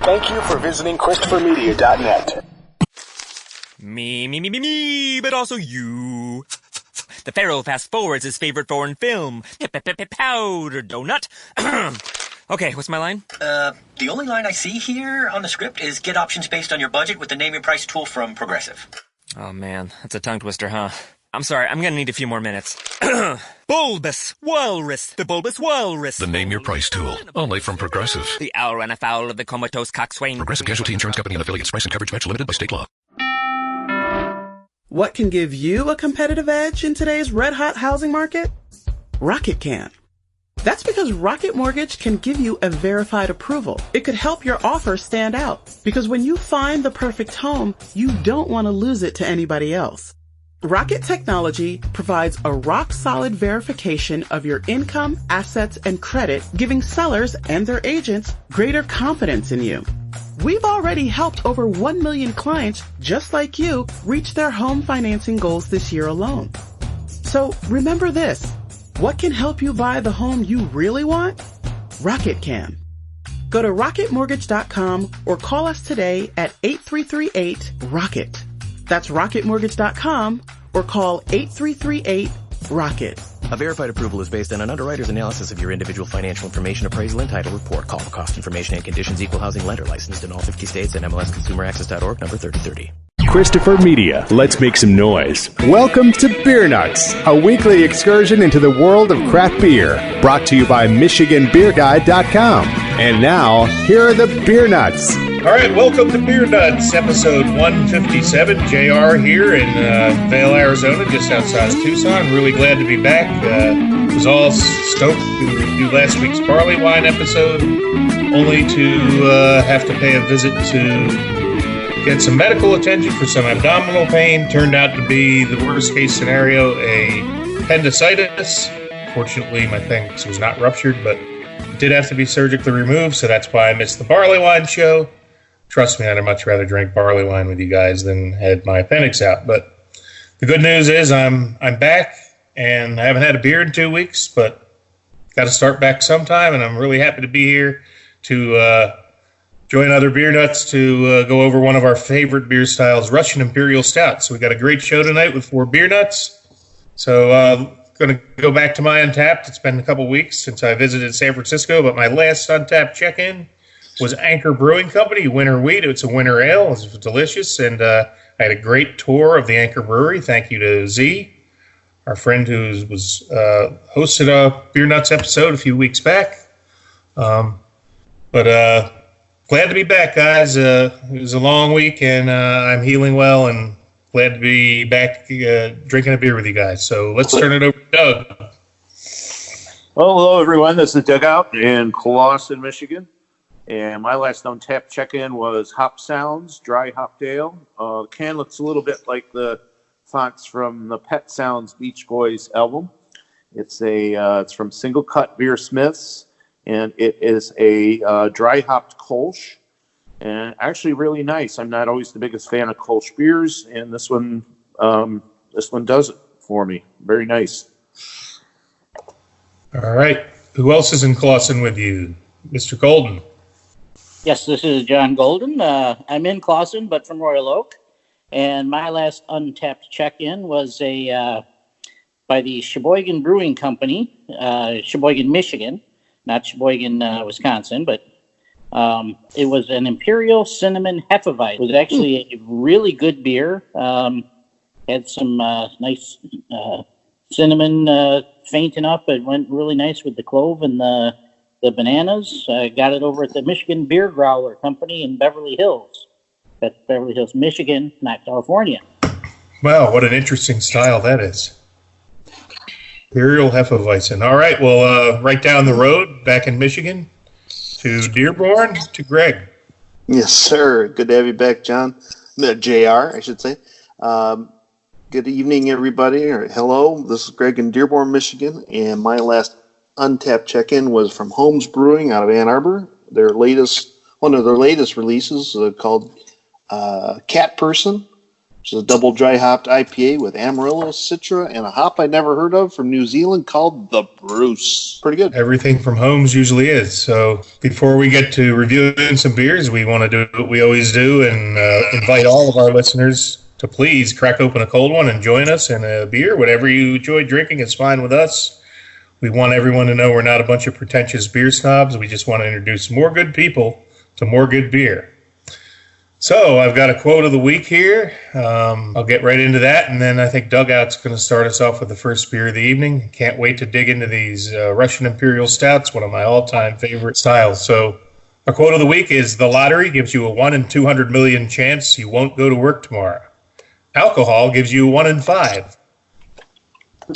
Thank you for visiting ChristopherMedia.net. Me, but also you. The Pharaoh fast forwards his favorite foreign film, Powder Donut. Okay, what's my line? The only line I see here on the script is get options based on your budget with the Name Your Price tool from Progressive. Oh man, that's a tongue twister, huh? I'm sorry, I'm gonna need a few more minutes. Bulbous Walrus, the Bulbous Walrus. The Name Your Price tool, only from Progressive. The owl ran afoul of the comatose coxswain. Progressive Casualty Insurance Company and affiliates. Price and coverage match limited by state law. What can give you a competitive edge in today's red-hot housing market? Rocket can. That's because Rocket Mortgage can give you a verified approval. It could help your offer stand out, because when you find the perfect home, you don't want to lose it to anybody else. Rocket Technology provides a rock-solid verification of your income, assets, and credit, giving sellers and their agents greater confidence in you. We've already helped over 1 million clients just like you reach their home financing goals this year alone. So remember this. What can help you buy the home you really want? Rocket can. Go to rocketmortgage.com or call us today at 8338-ROCKET. That's rocketmortgage.com or call 8338-ROCKET. A verified approval is based on an underwriter's analysis of your individual financial information, appraisal, and title report. Call for cost information and conditions. Equal housing lender licensed in all 50 states and MLSConsumerAccess.org number 3030. Christopher Media, let's make some noise. Welcome to Beer Nuts, a weekly excursion into the world of craft beer. Brought to you by MichiganBeerGuide.com. And now, here are the Beer Nuts. All right, welcome to Beer Nuts, episode 157. JR here in Vail, Arizona, just outside of Tucson. Really glad to be back. Was all stoked to do last week's barley wine episode, only to have to pay a visit to get some medical attention for some abdominal pain. Turned out to be the worst case scenario, a appendicitis. Fortunately, my thanks was not ruptured, but it did have to be surgically removed, so that's why I missed the barley wine show. Trust me, I'd much rather drink barley wine with you guys than had my appendix out. But the good news is I'm back, and I haven't had a beer in 2 weeks, but got to start back sometime, and I'm really happy to be here to join other Beer Nuts to go over one of our favorite beer styles, Russian Imperial Stouts. So we got a great show tonight with 4 Beer Nuts. So going to go back to my Untapped. It's been a couple weeks since I visited San Francisco, but my last Untapped check-in was Anchor Brewing Company, Winter Wheat. It's a winter ale. It was delicious, and I had a great tour of the Anchor Brewery. Thank you to Z, our friend who was hosted a Beer Nuts episode a few weeks back. But glad to be back, guys. It was a long week, and I'm healing well, and glad to be back drinking a beer with you guys. So let's turn it over to Doug. Well, hello, everyone. This is Doug out in Clawson, Michigan. And my last Untapped check-in was Hop Sounds, Dry Hopped Ale. The can looks a little bit like the fonts from the Pet Sounds Beach Boys album. It's from Single Cut Beer Smiths, and it is a dry hopped Kolsch, and actually really nice. I'm not always the biggest fan of Kolsch beers, and this one does it for me. Very nice. All right. Who else is in Clawson with you? Mr. Golden. Yes, this is John Golden. I'm in Clawson, but from Royal Oak. And my last Untapped check-in was by the Sheboygan Brewing Company, Sheboygan, Michigan, not Sheboygan, Wisconsin, but it was an Imperial Cinnamon Hefeweizen. It was actually a really good beer. Had some nice cinnamon fainting up. It went really nice with the clove and the bananas. Got it over at the Michigan Beer Growler Company in Beverly Hills. That's Beverly Hills, Michigan, not California. Wow, what an interesting style that is. Imperial Hefeweizen. All right, well, right down the road, back in Michigan, to Dearborn, to Greg. Yes, sir. Good to have you back, John. JR, I should say. Good evening, everybody. Or hello, this is Greg in Dearborn, Michigan, and my last Untapped check-in was from Holmes Brewing out of Ann Arbor. One of their latest releases called Cat Person. which is a double dry hopped IPA with Amarillo, Citra, and a hop I never heard of from New Zealand called the Bruce. Pretty good. Everything from homes usually is. So before we get to reviewing some beers, we want to do what we always do and invite all of our listeners to please crack open a cold one and join us in a beer. Whatever you enjoy drinking is fine with us. We want everyone to know we're not a bunch of pretentious beer snobs. We just want to introduce more good people to more good beer. So I've got a quote of the week here. I'll get right into that, and then I think Dugout's going to start us off with the first beer of the evening. Can't wait to dig into these Russian Imperial Stouts, one of my all-time favorite styles. So our quote of the week is, the lottery gives you a 1 in 200 million chance you won't go to work tomorrow. Alcohol gives you a 1 in 5.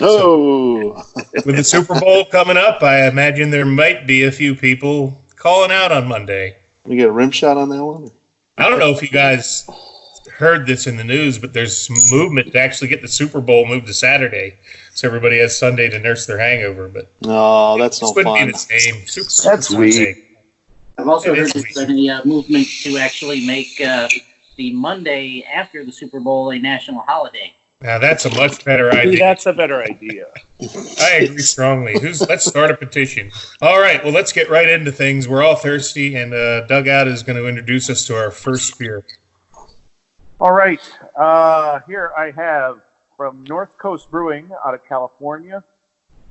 Oh! So, with the Super Bowl coming up, I imagine there might be a few people calling out on Monday. We get a rim shot on that one? I don't know if you guys heard this in the news, but there's some movement to actually get the Super Bowl moved to Saturday, so everybody has Sunday to nurse their hangover. But no, that's no fun. Wouldn't be the same. That's sweet. I've also heard there's a movement to actually make the Monday after the Super Bowl a national holiday. Now that's a much better idea. That's a better idea. I agree strongly. Let's start a petition. All right, well, let's get right into things. We're all thirsty, and Dugout is going to introduce us to our first beer. All right. Here I have from North Coast Brewing out of California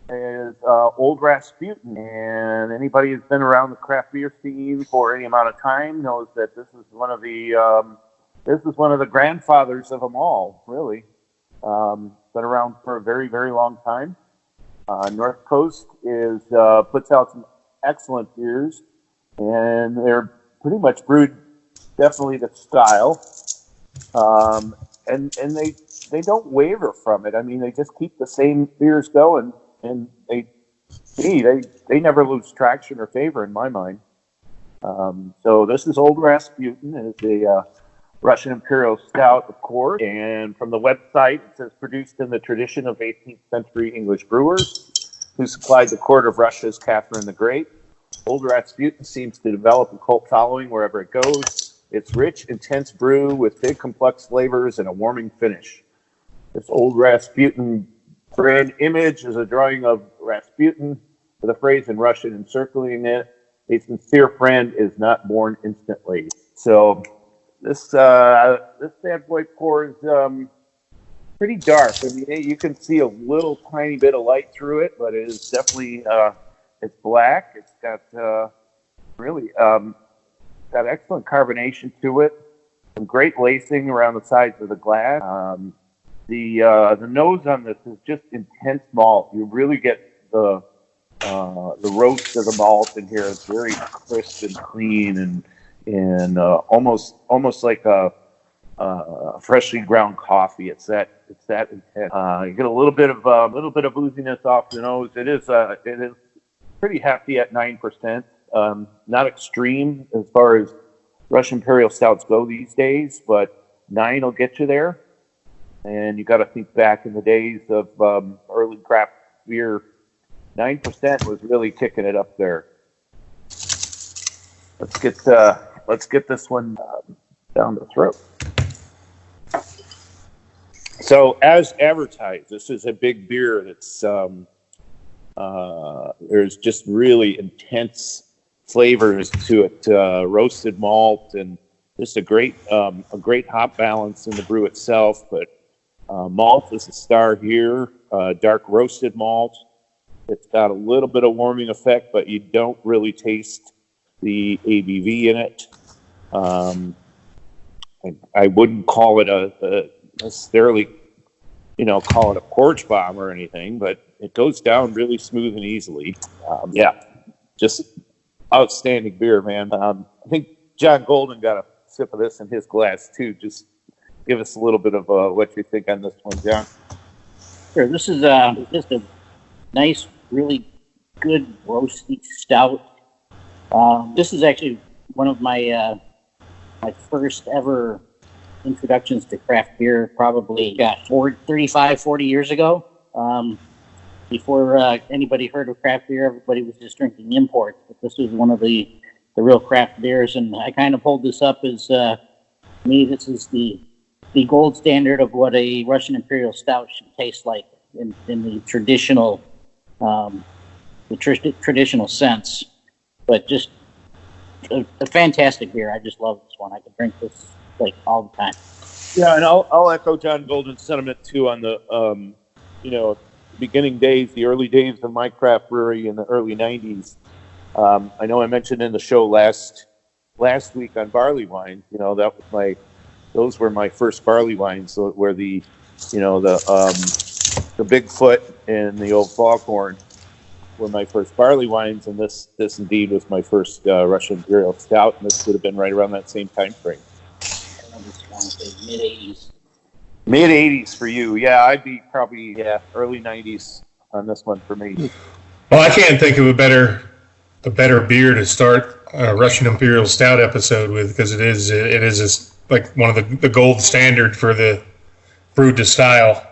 is Old Rasputin. And anybody who's been around the craft beer scene for any amount of time knows that this is one of the grandfathers of them all, really. Been around for a very, very long time. North Coast puts out some excellent beers, and they're pretty much brewed definitely the style. And they don't waver from it. I mean, they just keep the same beers going, and they never lose traction or favor in my mind. So this is Old Rasputin. It's a Russian Imperial Stout, of course, and from the website, it says produced in the tradition of 18th century English brewers who supplied the court of Russia's Catherine the Great. Old Rasputin seems to develop a cult following wherever it goes. It's rich, intense brew with big, complex flavors and a warming finish. This Old Rasputin brand image is a drawing of Rasputin with a phrase in Russian encircling it: "A sincere friend is not born instantly." So this bad boy pours pretty dark. I mean, you can see a little tiny bit of light through it, but it is definitely it's black. It's got really got excellent carbonation to it. Some great lacing around the sides of the glass. The nose on this is just intense malt. You really get the roast of the malt in here. It's very crisp and clean and almost like a freshly ground coffee. It's that intense. You get a little bit of booziness off the nose. It is pretty hefty at 9%. Not extreme as far as Russian Imperial Stouts go these days, but 9 will get you there. And you got to think back in the days of early craft beer, 9% was really kicking it up there. Let's get this one down the throat. So, as advertised, this is a big beer that's there's just really intense flavors to it, roasted malt, and just a great hop balance in the brew itself. But malt is a star here. Dark roasted malt. It's got a little bit of warming effect, but you don't really taste the ABV in it. I wouldn't call it necessarily, call it a porch bomb or anything, but it goes down really smooth and easily. Just outstanding beer, man. I think John Golden got a sip of this in his glass too. Just give us a little bit of what you think on this one, John. Sure. This is just a nice, really good roasty stout. This is actually one of my my first ever introductions to craft beer, probably 35, 40 years ago. Before anybody heard of craft beer, everybody was just drinking imports. But this was one of the real craft beers, and I kind of hold this up as me. This is the the gold standard of what a Russian Imperial Stout should taste like in the traditional, traditional sense. But just a fantastic beer. I just love this one. I could drink this like all the time. Yeah, and I'll echo John Golden's sentiment too on the beginning days, the early days of my craft brewery in the early '90s. I know I mentioned in the show last week on barley wine. Those were my first barley wines. So where the Bigfoot and the old Foghorn were my first barley wines, and this indeed was my first Russian Imperial Stout, and this would have been right around that same time frame. I just want to say mid-'80s. Mid-'80s for you, yeah. I'd be probably early '90s on this one for me. Well, I can't think of a better beer to start a Russian Imperial Stout episode with, because it is like one of the gold standard for the brewed to style.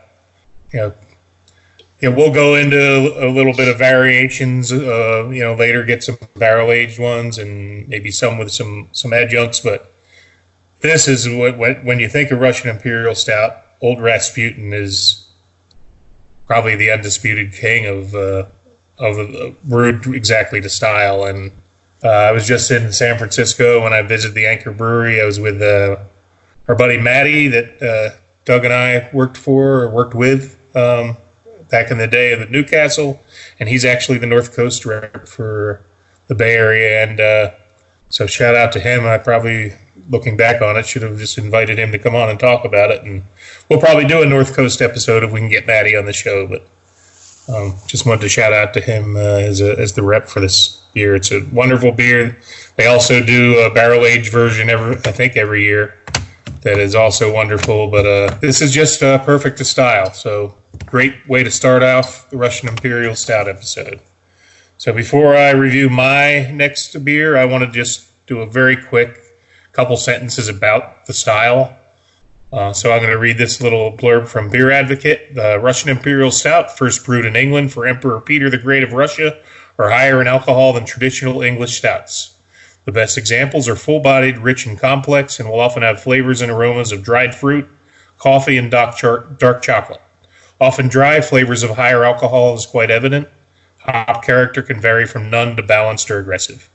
We'll go into a little bit of variations. Later get some barrel aged ones and maybe some with some adjuncts. But this is when you think of Russian Imperial Stout, Old Rasputin is probably the undisputed king of brewed exactly to style. And I was just in San Francisco when I visited the Anchor Brewery. I was with our buddy Matty that Doug and I worked with back in the day of Newcastle, and he's actually the North Coast rep for the Bay Area. And so shout out to him. I probably, looking back on it, should have just invited him to come on and talk about it. And we'll probably do a North Coast episode if we can get Matty on the show. But just wanted to shout out to him as the rep for this beer. It's a wonderful beer. They also do a barrel-aged version every year that is also wonderful. But this is just perfect to style. So great way to start off the Russian Imperial Stout episode. So before I review my next beer, I want to just do a very quick couple sentences about the style. So I'm going to read this little blurb from Beer Advocate. The Russian Imperial Stout, first brewed in England for Emperor Peter the Great of Russia, are higher in alcohol than traditional English stouts. The best examples are full-bodied, rich and complex, and will often have flavors and aromas of dried fruit, coffee, and dark chocolate. Often dry, flavors of higher alcohol is quite evident. Hop character can vary from none to balanced or aggressive.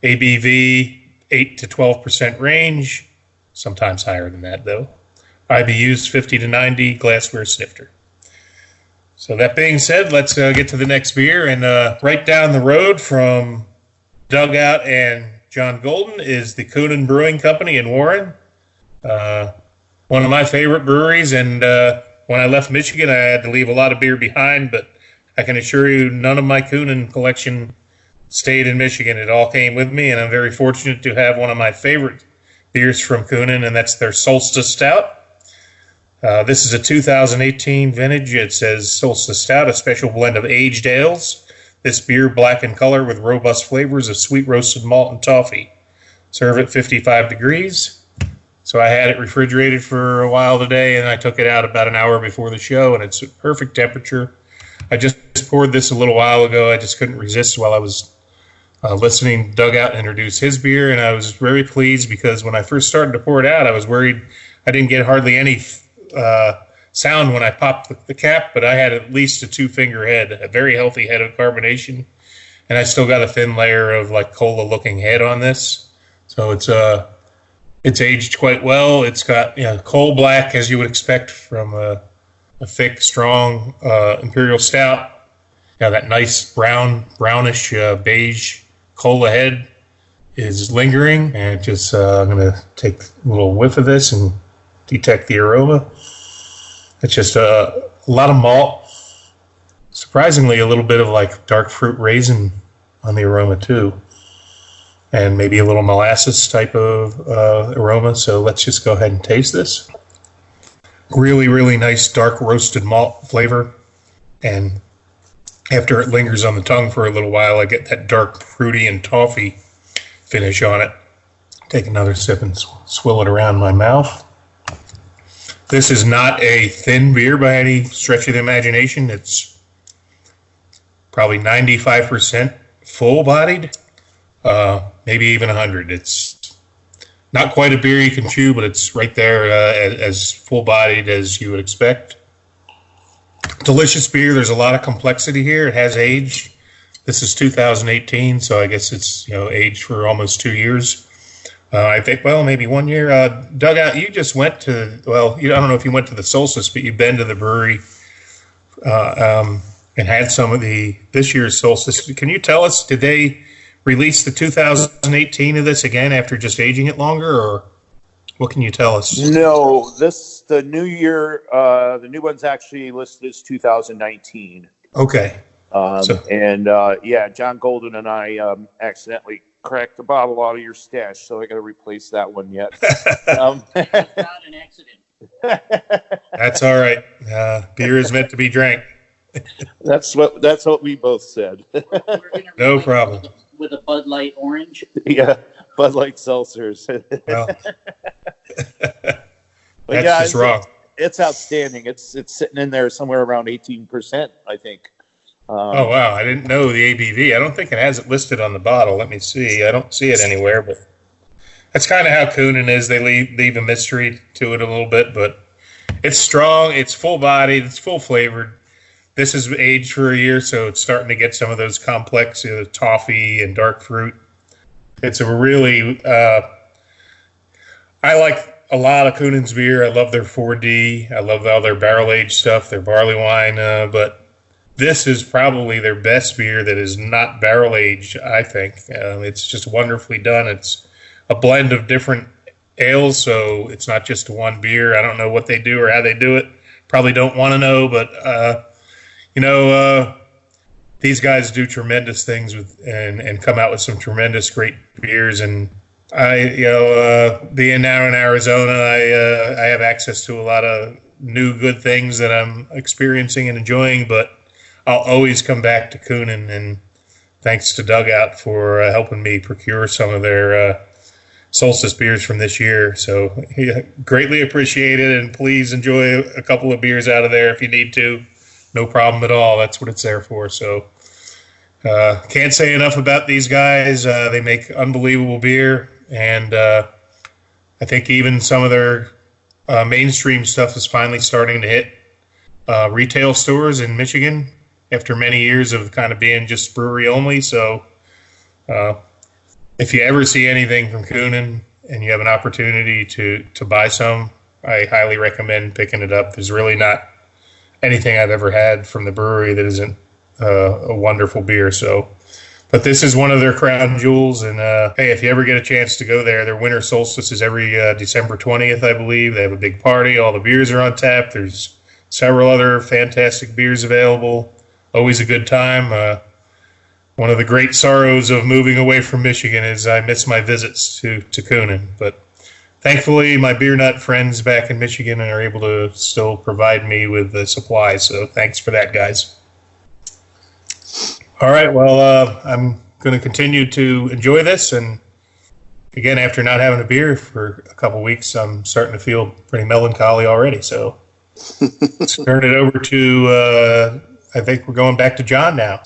ABV 8 to 12% range, sometimes higher than that though. IBUs 50 to 90, glassware snifter. So that being said, let's get to the next beer. And right down the road from Dugout and John Golden is the Coonan Brewing Company in Warren. One of my favorite breweries, and when I left Michigan, I had to leave a lot of beer behind, but I can assure you none of my Coonan collection stayed in Michigan. It all came with me, and I'm very fortunate to have one of my favorite beers from Coonan, and that's their Solstice Stout. This is a 2018 vintage. It says Solstice Stout, a special blend of aged ales. This beer, black in color with robust flavors of sweet roasted malt and toffee. Serve at 55 degrees. So I had it refrigerated for a while today, and I took it out about an hour before the show, and it's a perfect temperature. I just poured this a little while ago. I just couldn't resist while I was listening to Dugout introduce his beer, and I was very pleased because when I first started to pour it out, I was worried I didn't get hardly any sound when I popped the cap, but I had at least a 2-finger head, a very healthy head of carbonation, and I still got a thin layer of like cola-looking head on this. So it's aged quite well. It's got coal black, as you would expect from a thick, strong Imperial Stout. That nice brownish beige cola head is lingering. And just I'm going to take a little whiff of this and detect the aroma. It's just a lot of malt. Surprisingly, a little bit of like dark fruit raisin on the aroma too. And maybe a little molasses type of aroma. So let's just go ahead and taste this. Really, really nice dark roasted malt flavor. And after it lingers on the tongue for a little while, I get that dark fruity and toffee finish on it. Take another sip and swill it around my mouth. This is not a thin beer by any stretch of the imagination. It's probably 95% full-bodied. Maybe even 100. It's Not quite a beer you can chew, but it's right there as full-bodied as you would expect. Delicious beer. There's a lot of complexity here. It has age. This is 2018, so I guess it's aged for almost 2 years. I think, maybe 1 year. Dugout, you just went to, I don't know if you went to the Solstice, but you've been to the brewery and had some of this year's Solstice. Can you tell us, did they release the 2018 of this again after just aging it longer, or what can you tell us? No, the new year, the new one's actually listed as 2019. Okay. John Golden and I accidentally cracked the bottle out of your stash, so I got to replace that one yet. That's not an accident. That's all right. Beer is meant to be drank. That's what we both said. No problem. With a Bud Light orange. Yeah, Bud Light seltzers. Well, that's just wrong. It's outstanding. It's sitting in there somewhere around 18%, I think. Oh, wow. I didn't know the ABV. I don't think it has it listed on the bottle. Let me see. I don't see it anywhere, but that's kind of how Coonan is. They leave a mystery to it a little bit, but it's strong. It's full-bodied. It's full-flavored. This is aged for a year, so it's starting to get some of those complex toffee and dark fruit. It's a really I like a lot of Coonan's beer. I love their 4D. I love all their barrel-aged stuff, their barley wine, but this is probably their best beer that is not barrel-aged, I think. It's just wonderfully done. It's a blend of different ales, so it's not just one beer. I don't know what they do or how they do it. Probably don't want to know, but these guys do tremendous things and come out with some tremendous great beers. And being now in Arizona, I have access to a lot of new good things that I'm experiencing and enjoying, but I'll always come back to Coonan, and thanks to Dugout for helping me procure some of their Solstice beers from this year. So greatly appreciated, and please enjoy a couple of beers out of there if you need to. No problem at all. That's what it's there for. So can't say enough about these guys. They make unbelievable beer, and I think even some of their mainstream stuff is finally starting to hit retail stores in Michigan after many years of kind of being just brewery only. So if you ever see anything from Coonan and you have an opportunity to buy some, I highly recommend picking it up. There's really not anything I've ever had from the brewery that isn't a wonderful beer. So, but this is one of their crown jewels. And hey, if you ever get a chance to go there, their winter solstice is every December 20th, I believe. They have a big party. All the beers are on tap. There's several other fantastic beers available. Always a good time. One of the great sorrows of moving away from Michigan is I miss my visits to Coonan. But thankfully, my beer nut friends back in Michigan are able to still provide me with the supplies. So thanks for that, guys. All right, well, I'm going to continue to enjoy this. And again, after not having a beer for a couple weeks, I'm starting to feel pretty melancholy already. So let's turn it over to, I think we're going back to John now.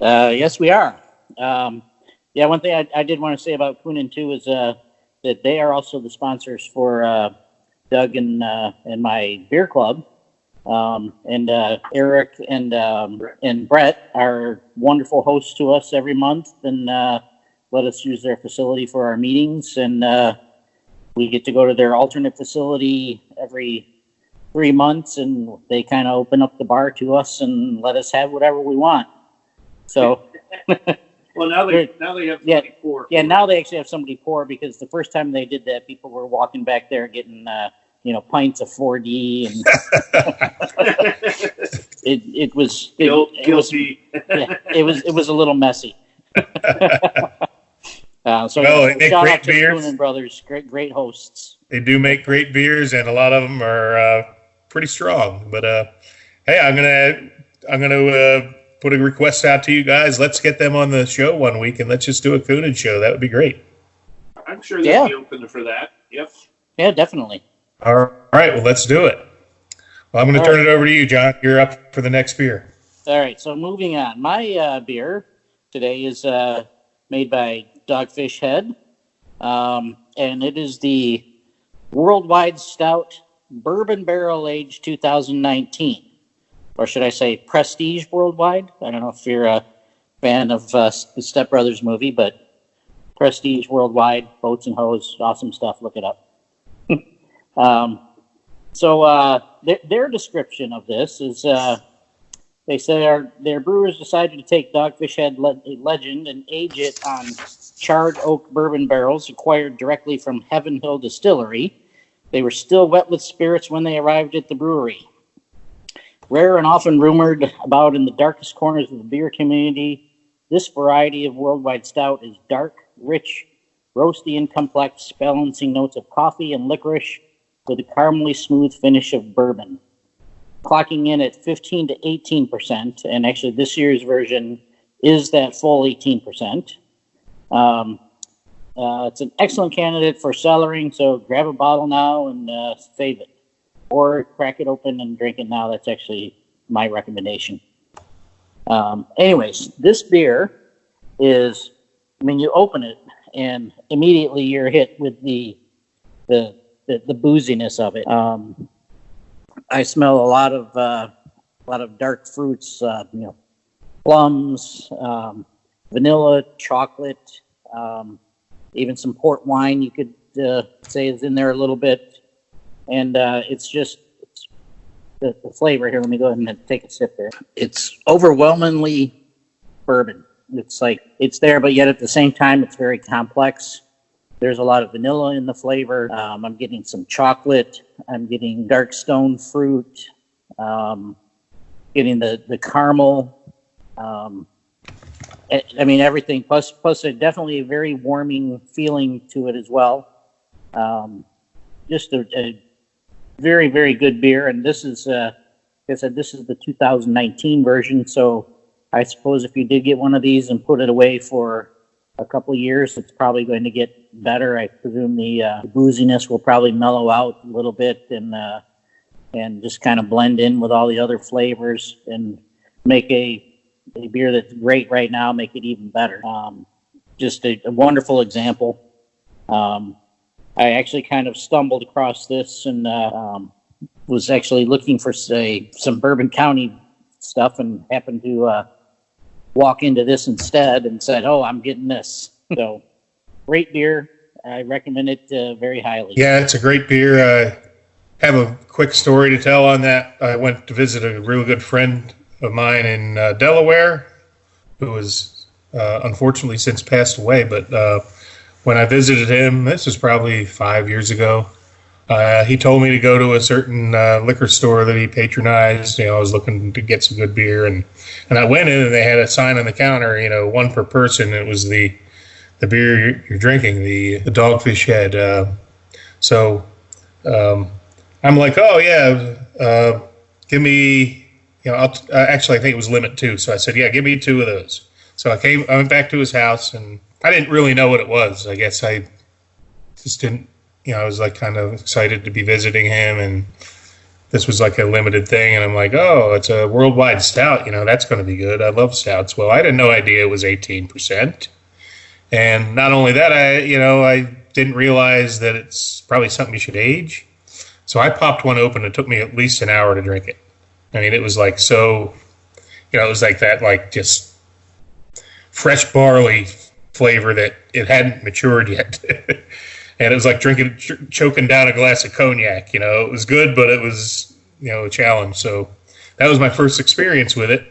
Yes, we are. One thing I did want to say about Coonan, too, is that they are also the sponsors for Doug and my beer club. And Eric and Brett are wonderful hosts to us every month and let us use their facility for our meetings. And we get to go to their alternate facility every 3 months, and they kind of open up the bar to us and let us have whatever we want. So, well, now they have somebody pour. Yeah, now they actually have somebody pour, because the first time they did that, people were walking back there getting pints of 4D, and it was guilty. It was a little messy. So they shout make out to great beers. Coonan Brothers, great hosts. They do make great beers, and a lot of them are pretty strong. But hey, I'm gonna put a request out to you guys. Let's get them on the show one week, and let's just do a Coonan show. That would be great. I'm sure they'll be open for that. Yep. Yeah, definitely. All right, well, let's do it. Well, I'm going to turn it over to you, John. You're up for the next beer. All right, so moving on. My beer today is made by Dogfish Head. and it is the Worldwide Stout Bourbon Barrel Aged 2019. Or should I say Prestige Worldwide? I don't know if you're a fan of the Step Brothers movie, but Prestige Worldwide, Boats and Hose, awesome stuff. Look it up. Their description of this is they say their brewers decided to take Dogfish Head Legend and age it on charred oak bourbon barrels acquired directly from Heaven Hill Distillery. They were still wet with spirits when they arrived at the brewery. Rare and often rumored about in the darkest corners of the beer community, this variety of worldwide stout is dark, rich, roasty, and complex, balancing notes of coffee and licorice with a caramely smooth finish of bourbon. Clocking in at 15 to 18%, and actually this year's version is that full 18%. It's an excellent candidate for cellaring, so grab a bottle now and save it. Or crack it open and drink it now. That's actually my recommendation. Anyways, this beer is, you open it and immediately you're hit with the booziness of it. I smell a lot of dark fruits, plums, vanilla, chocolate, even some port wine you could say is in there a little bit. And it's the flavor here. Let me go ahead and take a sip there. It's overwhelmingly bourbon. It's like it's there, but yet at the same time, it's very complex. There's a lot of vanilla in the flavor. I'm getting some chocolate. I'm getting dark stone fruit. Getting the caramel. Everything. Plus, definitely a very warming feeling to it as well. Just a very, very good beer, and this is, like I said, this is the 2019 version, so I suppose if you did get one of these and put it away for a couple of years, it's probably going to get better. I presume the booziness will probably mellow out a little bit and just kind of blend in with all the other flavors and make a beer that's great right now, make it even better. Just a wonderful example. I actually kind of stumbled across this and was actually looking for, some Bourbon County stuff and happened to walk into this instead and said, oh, I'm getting this. So, great beer. I recommend it very highly. Yeah, it's a great beer. I have a quick story to tell on that. I went to visit a really good friend of mine in Delaware who was unfortunately since passed away, but when I visited him, this was probably 5 years ago, he told me to go to a certain liquor store that he patronized. I was looking to get some good beer, and I went in and they had a sign on the counter, one per person. It was the beer you're drinking, the Dogfish Head. I'm like, oh yeah, give me, actually I think it was limit 2. So I said, yeah, give me 2 of those. So I went back to his house and I didn't really know what it was. I guess I just didn't, I was like kind of excited to be visiting him, and this was like a limited thing. And I'm like, oh, it's a worldwide stout. That's going to be good. I love stouts. Well, I had no idea it was 18%. And not only that, I didn't realize that it's probably something you should age. So I popped one open. It took me at least an hour to drink it. It was like so, it was like that, like just fresh barley flavor that it hadn't matured yet. And it was like choking down a glass of cognac. It was good, but it was, a challenge. So that was my first experience with it.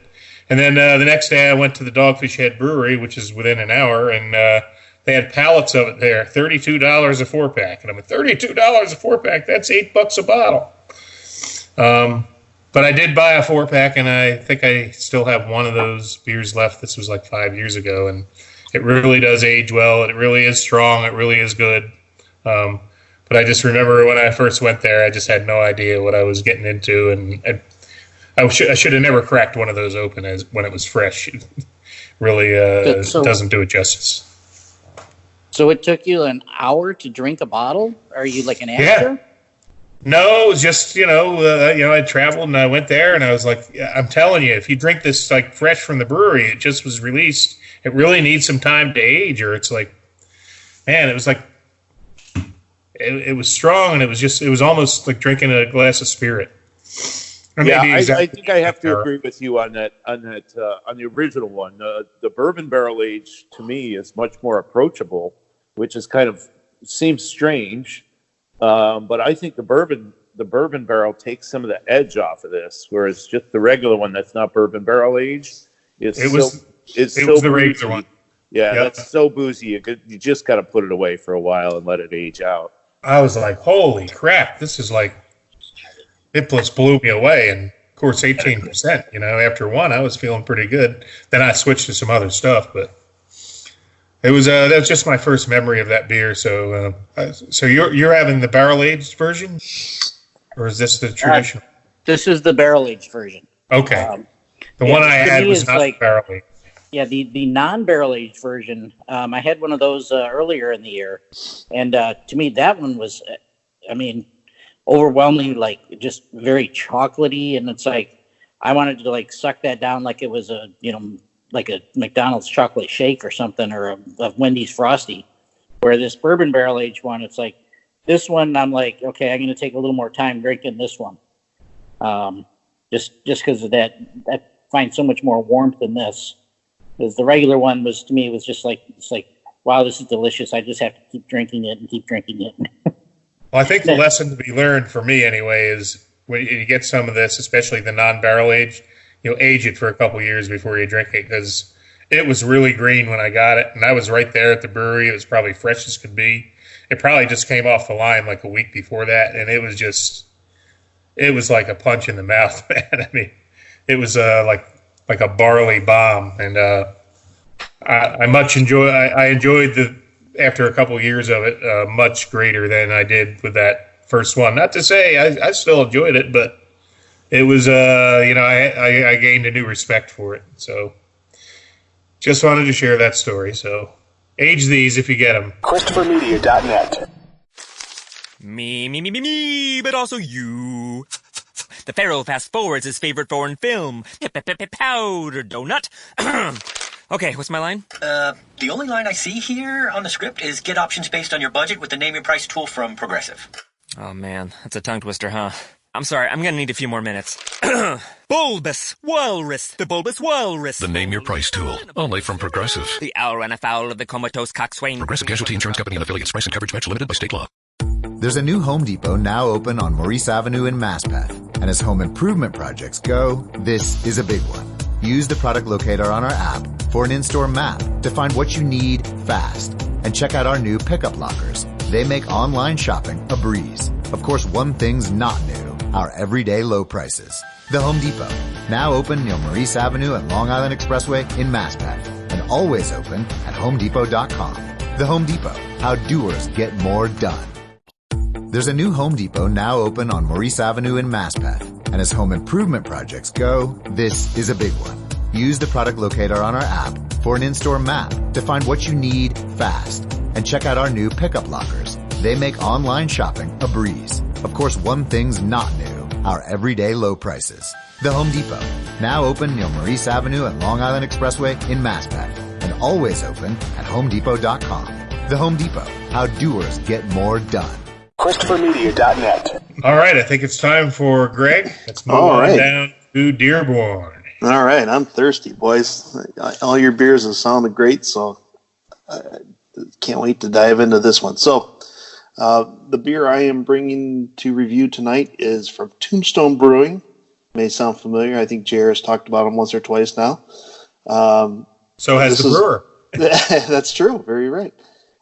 And then the next day I went to the Dogfish Head Brewery, which is within an hour, and they had pallets of it there, $32 a 4-pack. And I'm like, $32 a 4-pack? That's $8 a bottle. But I did buy a 4-pack, and I think I still have one of those beers left. This was like 5 years ago, and it really does age well. It really is strong. It really is good. But I just remember when I first went there, I just had no idea what I was getting into, and I should have never cracked one of those open when it was fresh. It really doesn't do it justice. So it took you an hour to drink a bottle? Are you like an amateur? Yeah. No, it was just, I traveled and I went there and I was like, I'm telling you, if you drink this like fresh from the brewery, it just was released. It really needs some time to age, or it's like, man, it was like it was strong, and it was almost like drinking a glass of spirit. I think I have to agree with you on that. On the original one, the bourbon barrel age to me is much more approachable, which is kind of seems strange, but I think the bourbon barrel takes some of the edge off of this, whereas just the regular one that's not bourbon barrel aged is the regular one. Yeah, that's so boozy. You just got to put it away for a while and let it age out. I was like, holy crap, this is like, it just blew me away. And of course, 18%, after one, I was feeling pretty good. Then I switched to some other stuff, but it was, that was just my first memory of that beer. So, so you're having the barrel aged version, or is this the traditional? This is the barrel aged version. Okay. The one I had was not barrel aged. Yeah, the non-barrel aged version, I had one of those earlier in the year, and to me that one was, overwhelmingly like just very chocolatey, and it's like I wanted to like suck that down like it was like a McDonald's chocolate shake or something, or a Wendy's Frosty. Where this bourbon barrel aged one, it's like this one I'm like, okay, I'm going to take a little more time drinking this one, just because of that. I find so much more warmth in this. Because the regular one was, to me, was just like, it's like, wow, this is delicious. I just have to keep drinking it and keep drinking it. Well, I think the lesson to be learned for me anyway is when you get some of this, especially the non-barrel aged, age it for a couple years before you drink it, because it was really green when I got it, and I was right there at the brewery. It was probably fresh as could be. It probably just came off the line like a week before that, and it was like a punch in the mouth, man. It was like a barley bomb, and I enjoyed after a couple of years of it much greater than I did with that first one. Not to say I still enjoyed it, but it was I gained a new respect for it. So just wanted to share that story. So age these if you get them. ChristopherMedia.net. Me, but also you. The Pharaoh fast forwards his favorite foreign film, Powder Donut. Okay, what's my line? The only line I see here on the script is get options based on your budget with the name your price tool from Progressive. Oh man, that's a tongue twister, huh? I'm sorry, I'm gonna need a few more minutes. Bulbous Walrus, the Bulbous Walrus. The Name Your Price tool, only from Progressive. The owl ran afoul of the comatose coxswain. Progressive Casualty Insurance Company and affiliates. Price and coverage match limited by state law. There's a new Home Depot now open on Maurice Avenue in Maspeth. And as home improvement projects go, this is a big one. Use the product locator on our app for an in-store map to find what you need fast. And check out our new pickup lockers. They make online shopping a breeze. Of course, one thing's not new, our everyday low prices. The Home Depot, now open near Maurice Avenue and Long Island Expressway in Maspeth. And always open at HomeDepot.com. The Home Depot, how doers get more done. There's a new Home Depot now open on Maurice Avenue in Maspeth. And as home improvement projects go, this is a big one. Use the product locator on our app for an in-store map to find what you need fast. And check out our new pickup lockers. They make online shopping a breeze. Of course, one thing's not new, our everyday low prices. The Home Depot, now open near Maurice Avenue and Long Island Expressway in Maspeth. And always open at HomeDepot.com. The Home Depot, how doers get more done. ChristopherMedia.net. All right, I think it's time for Greg. Let's move down to Dearborn. All right, I'm thirsty, boys. All your beers have sounded great, so I can't wait to dive into this one. So, the beer I am bringing to review tonight is from Tombstone Brewing. May sound familiar. I think JR has talked about them once or twice now. So has the brewer. That's true. Very right.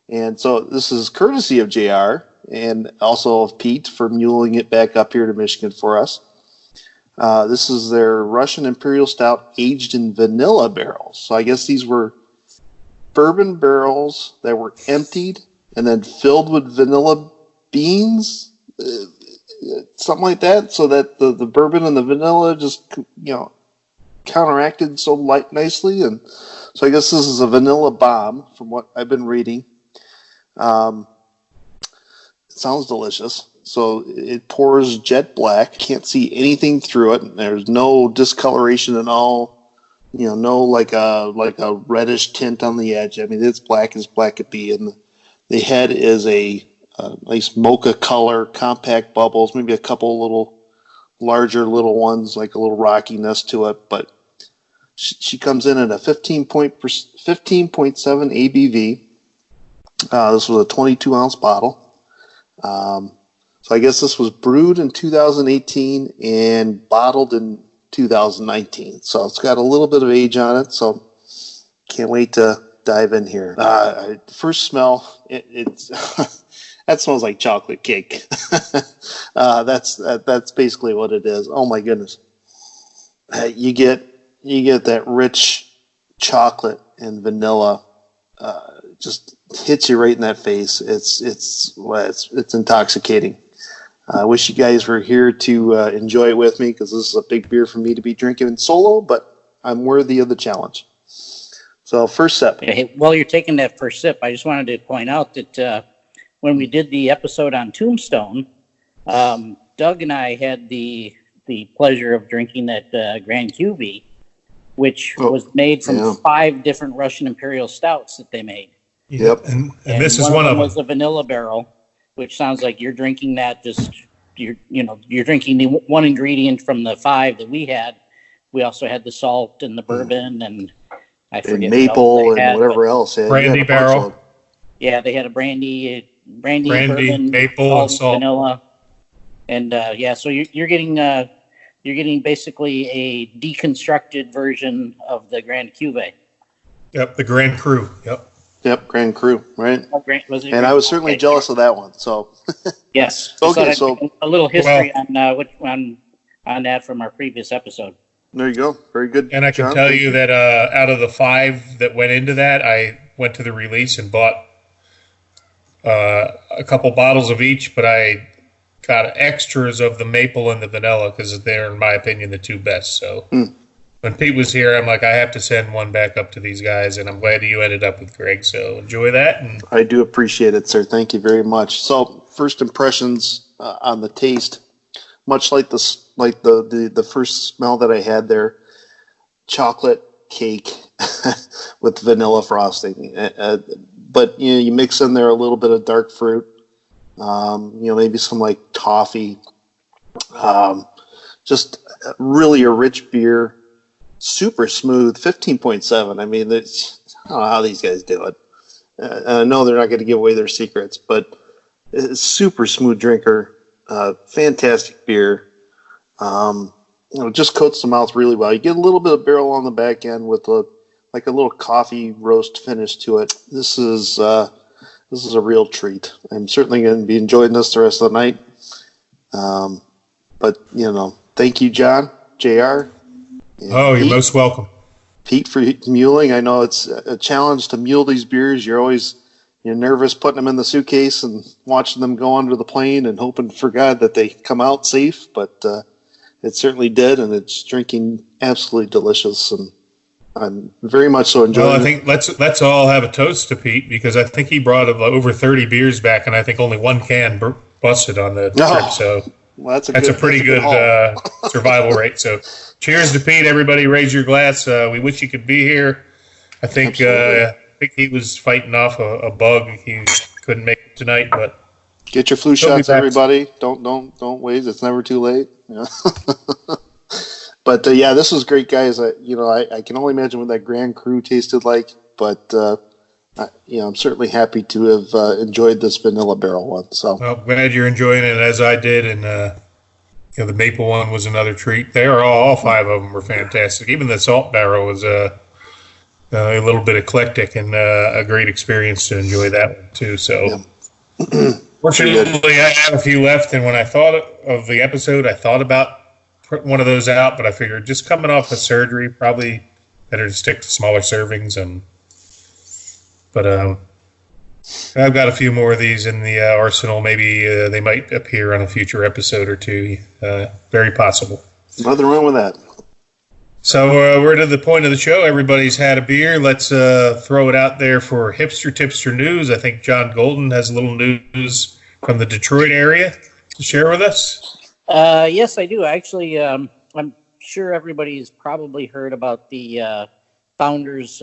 And so this is courtesy of JR and also of Pete for muling it back up here to Michigan for us. This is their Russian Imperial Stout aged in vanilla barrels. So I guess these were bourbon barrels that were emptied and then filled with vanilla beans, something like that, so that the bourbon and the vanilla just, counteracted so nicely. And so I guess this is a vanilla bomb from what I've been reading. It sounds delicious. So it pours jet black. Can't see anything through it. There's no discoloration at all. No like a reddish tint on the edge. I mean, it's black as black could be. And the head is a nice mocha color, compact bubbles, maybe a couple little larger little ones, like a little rockiness to it. But she comes in at a 15.7 ABV. This was a 22-ounce bottle. So I guess this was brewed in 2018 and bottled in 2019. So it's got a little bit of age on it. So can't wait to dive in here. First smell, it's that smells like chocolate cake. That's basically what it is. Oh my goodness, you get that rich chocolate and vanilla. Just hits you right in that face. It's intoxicating. I wish you guys were here to enjoy it with me, because this is a big beer for me to be drinking solo, but I'm worthy of the challenge. So first sip. Hey, while you're taking that first sip, I just wanted to point out that when we did the episode on Tombstone, Doug and I had the pleasure of drinking that Grand Cuvée, which was made from 5 different Russian Imperial stouts that they made. Yep, and this is one one of of them. them. Was a vanilla barrel, which sounds like you're drinking that. You're drinking the one ingredient from the 5 that we had. We also had the salt and the bourbon and I forget and maple what and whatever else. Brandy barrel. Yeah, they had a brandy, maple, bourbon, and salt, vanilla, and so you're getting basically a deconstructed version of the Grand Cuvée. Yep, the Grand Cru. Yep, Grand Cru, right? And I was certainly jealous of that one. So yes. Okay, so a little history on that from our previous episode. There you go. Very good. And I can tell you that out of the 5 that went into that, I went to the release and bought a couple bottles of each, but I got extras of the maple and the vanilla because they're, in my opinion, the 2 best. So when Pete was here, I'm like, I have to send one back up to these guys, and I'm glad you ended up with Greg. So enjoy that. And I do appreciate it, sir. Thank you very much. So first impressions on the taste, much like the first smell that I had there, chocolate cake with vanilla frosting. But you mix in there a little bit of dark fruit, maybe some like toffee. Just really a rich beer, super smooth, 15.7. I mean, I don't know how these guys do it. I know they're not going to give away their secrets, but it's super smooth drinker, fantastic beer. Just coats the mouth really well. You get a little bit of barrel on the back end with a little coffee roast finish to it. This is a real treat. I'm certainly going to be enjoying this the rest of the night. But thank you, John, JR. You're most welcome. Pete, for muling. I know it's a challenge to mule these beers. You're nervous putting them in the suitcase and watching them go under the plane and hoping for God that they come out safe. But it certainly did, and it's drinking absolutely delicious, and I'm very much so enjoying it. Well, I think let's all have a toast to Pete, because I think he brought over 30 beers back, and I think only 1 can busted on the trip. So that's a pretty good survival rate. So cheers to Pete, everybody. Raise your glass. We wish you could be here. I think he was fighting off a bug. He couldn't make it tonight, but get your flu shots, everybody. Don't wait. It's never too late. But this was great, guys. I can only imagine what that Grand Cru tasted like, but I'm certainly happy to have enjoyed this vanilla barrel one. So glad you're enjoying it as I did, and the maple one was another treat. They are all 5 of them were fantastic. Even the salt barrel was a little bit eclectic, and a great experience to enjoy that one too. So. Yeah. Fortunately, I have a few left, and when I thought of the episode, I thought about putting one of those out, but I figured just coming off of surgery, probably better to stick to smaller servings. But I've got a few more of these in the arsenal. Maybe they might appear on a future episode or 2. Very possible. Nothing wrong with that. So we're to the point of the show. Everybody's had a beer. Let's throw it out there for Hipster Tipster News. I think John Golden has a little news from the Detroit area to share with us. Yes, I do. Actually, I'm sure everybody's probably heard about the Founders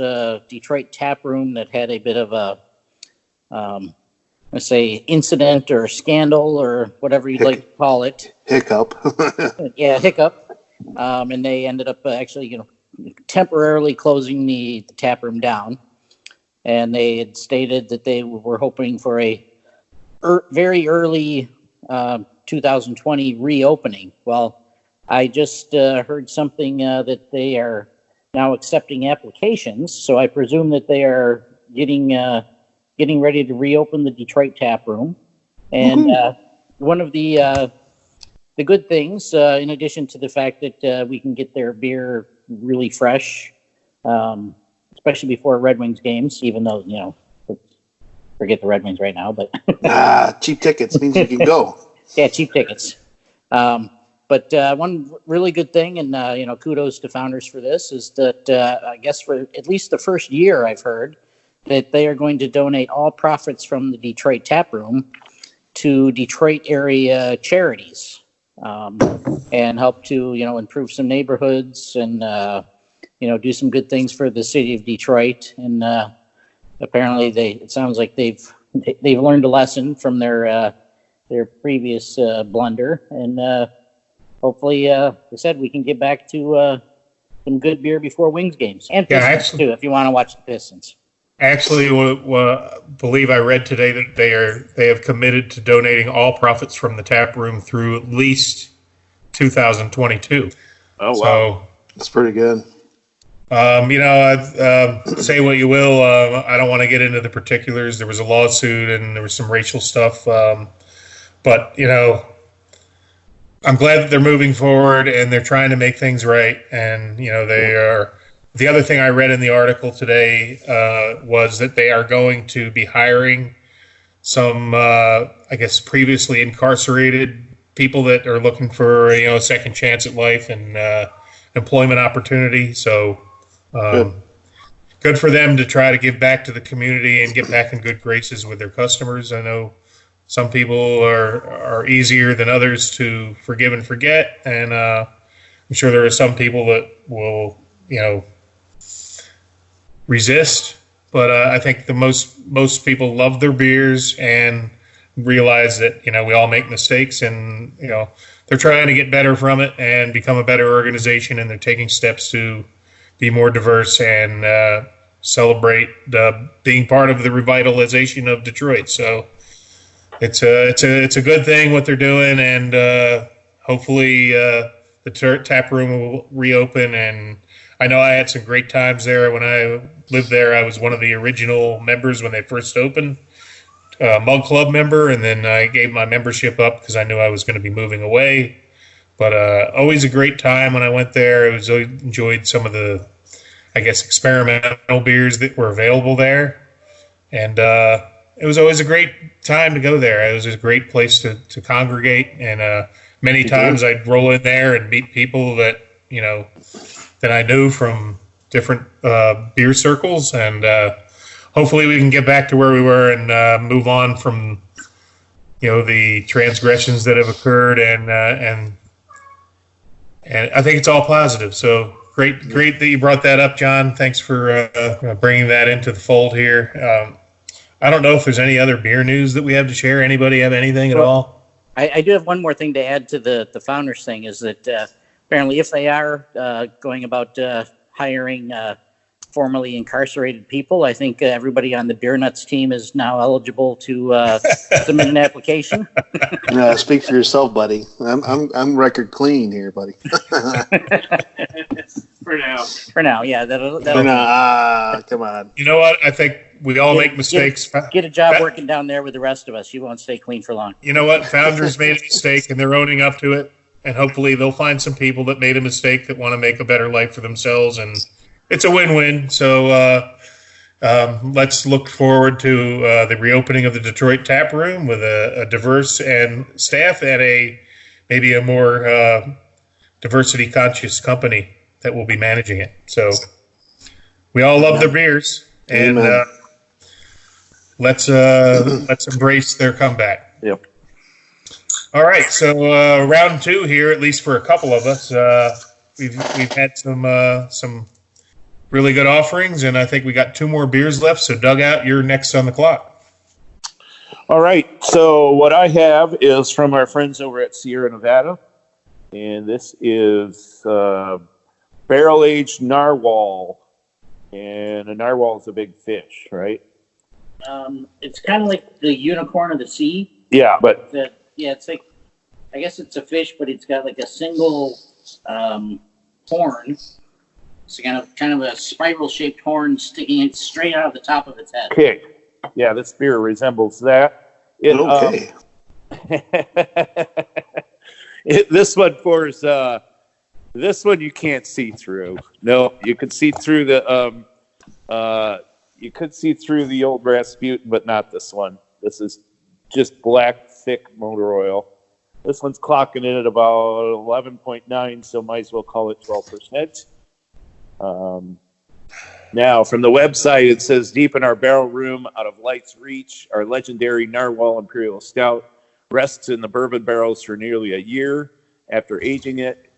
Detroit Tap Room that had a bit of a let's say, incident or scandal or whatever you'd like to call it. Hiccup. Yeah, hiccup. And they ended up actually, temporarily closing the tap room down. And they had stated that they were hoping for a very early 2020 reopening. Well, I just heard something that they are now accepting applications, so I presume that they are getting ready to reopen the Detroit tap room. And one of the good things, in addition to the fact that we can get their beer really fresh, especially before Red Wings games, even though, forget the Red Wings right now, but cheap tickets means you can go. Yeah, cheap tickets. But one really good thing, and kudos to Founders for this, is that I guess for at least the first year, I've heard that they are going to donate all profits from the Detroit tap room to Detroit area charities, and help to improve some neighborhoods and do some good things for the city of Detroit. And apparently, it sounds like they've learned a lesson from their previous blunder, and hopefully, they said we can get back to some good beer before Wings games and Pistons too, if you want to watch the Pistons. Actually, believe I read today that they have committed to donating all profits from the tap room through at least 2022. Oh wow, so, that's pretty good. Say what you will. I don't want to get into the particulars. There was a lawsuit and there was some racial stuff. But I'm glad that they're moving forward and they're trying to make things right. And, they are. The other thing I read in the article today was that they are going to be hiring some, previously incarcerated people that are looking for, a second chance at life and employment opportunity. So good for them to try to give back to the community and get back in good graces with their customers. I know some people are easier than others to forgive and forget, and I'm sure there are some people that will, resist. But I think the most people love their beers and realize that we all make mistakes, and they're trying to get better from it and become a better organization, and they're taking steps to be more diverse and celebrate being part of the revitalization of Detroit. So it's a good thing what they're doing, and hopefully the tap room will reopen. And I know I had some great times there when I lived there. I was one of the original members when they first opened, Mug Club member, and then I gave my membership up because I knew I was going to be moving away. But always a great time when I went there. I enjoyed some of the, experimental beers that were available there. And it was always a great time to go there. It was a great place to congregate. And many times I'd roll in there and meet people that, that I knew from different beer circles. And hopefully we can get back to where we were and move on from, the transgressions that have occurred. And I think it's all positive. So great that you brought that up, John. Thanks for bringing that into the fold here. I don't know if there's any other beer news that we have to share. Anybody have anything at all? I do have one more thing to add to the Founders thing, is that apparently if they are going about hiring formerly incarcerated people, I think everybody on the Beer Nuts team is now eligible to submit an application. Speak for yourself, buddy. I'm record clean here, buddy. For now, yeah. That'll come on. You know what? I think we all make mistakes. Get a job working down there with the rest of us. You won't stay clean for long. You know what? Founders made a mistake, and they're owning up to it. And hopefully they'll find some people that made a mistake that want to make a better life for themselves. And it's a win-win. So let's look forward to the reopening of the Detroit tap room with a diverse and staff and maybe a more diversity-conscious company that will be managing it. So we all love their beers, and let's embrace their comeback. Yep. All right, so round two here, at least for a couple of us, we've had some really good offerings, and I think we got two more beers left. So Dugout, you're next on the clock. All right. So what I have is from our friends over at Sierra Nevada, and this is barrel-aged narwhal. And a narwhal is a big fish, right? It's kind of like the unicorn of the sea. Yeah, but it's like, I guess it's a fish, but it's got like a single horn. It's kind of a spiral-shaped horn sticking straight out of the top of its head. okay. Yeah, this beer resembles that. Okay. This one pours. This one you can't see through. No, you could see through the you could see through the old Rasputin, but not this one. This is just black, thick motor oil. This one's clocking in at about 11.9, so might as well call it 12%. Now, from the website, it says, deep in our barrel room, out of light's reach, our legendary Narwhal Imperial Stout rests in the bourbon barrels for nearly a year. After aging it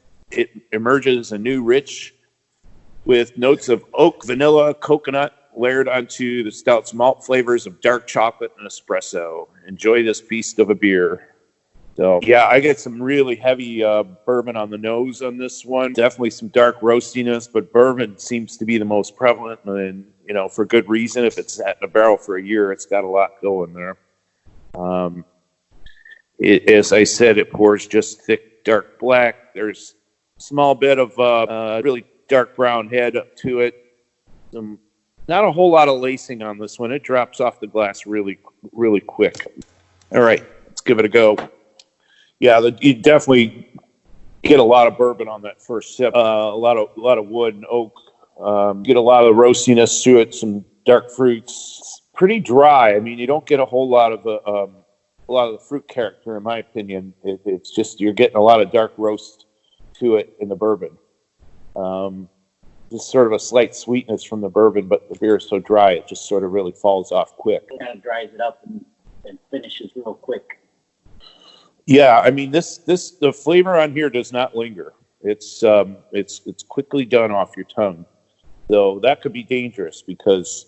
emerges anew rich with notes of oak, vanilla, coconut, layered onto the stout's malt flavors of dark chocolate and espresso. Enjoy this beast of a beer. So, yeah, I get some really heavy bourbon on the nose on this one. Definitely some dark roastiness, but bourbon seems to be the most prevalent, and, you know, for good reason. If it's at a barrel for a year, it's got a lot going there. As I said, it pours just thick, dark black. There's a small bit of really dark brown head up to it. Not a whole lot of lacing on this one. It drops off the glass really, really quick. All right, let's give it a go. Yeah, you definitely get a lot of bourbon on that first sip. A lot of wood and oak. Get a lot of roastiness to it. Some dark fruits. It's pretty dry. I mean, you don't get a whole lot of the fruit character, in my opinion. It's just you're getting a lot of dark roast to it in the bourbon. Just sort of a slight sweetness from the bourbon, but the beer is so dry it just sort of really falls off quick. It kind of dries it up and finishes real quick. Yeah, I mean the flavor on here does not linger. It's quickly done off your tongue, so that could be dangerous because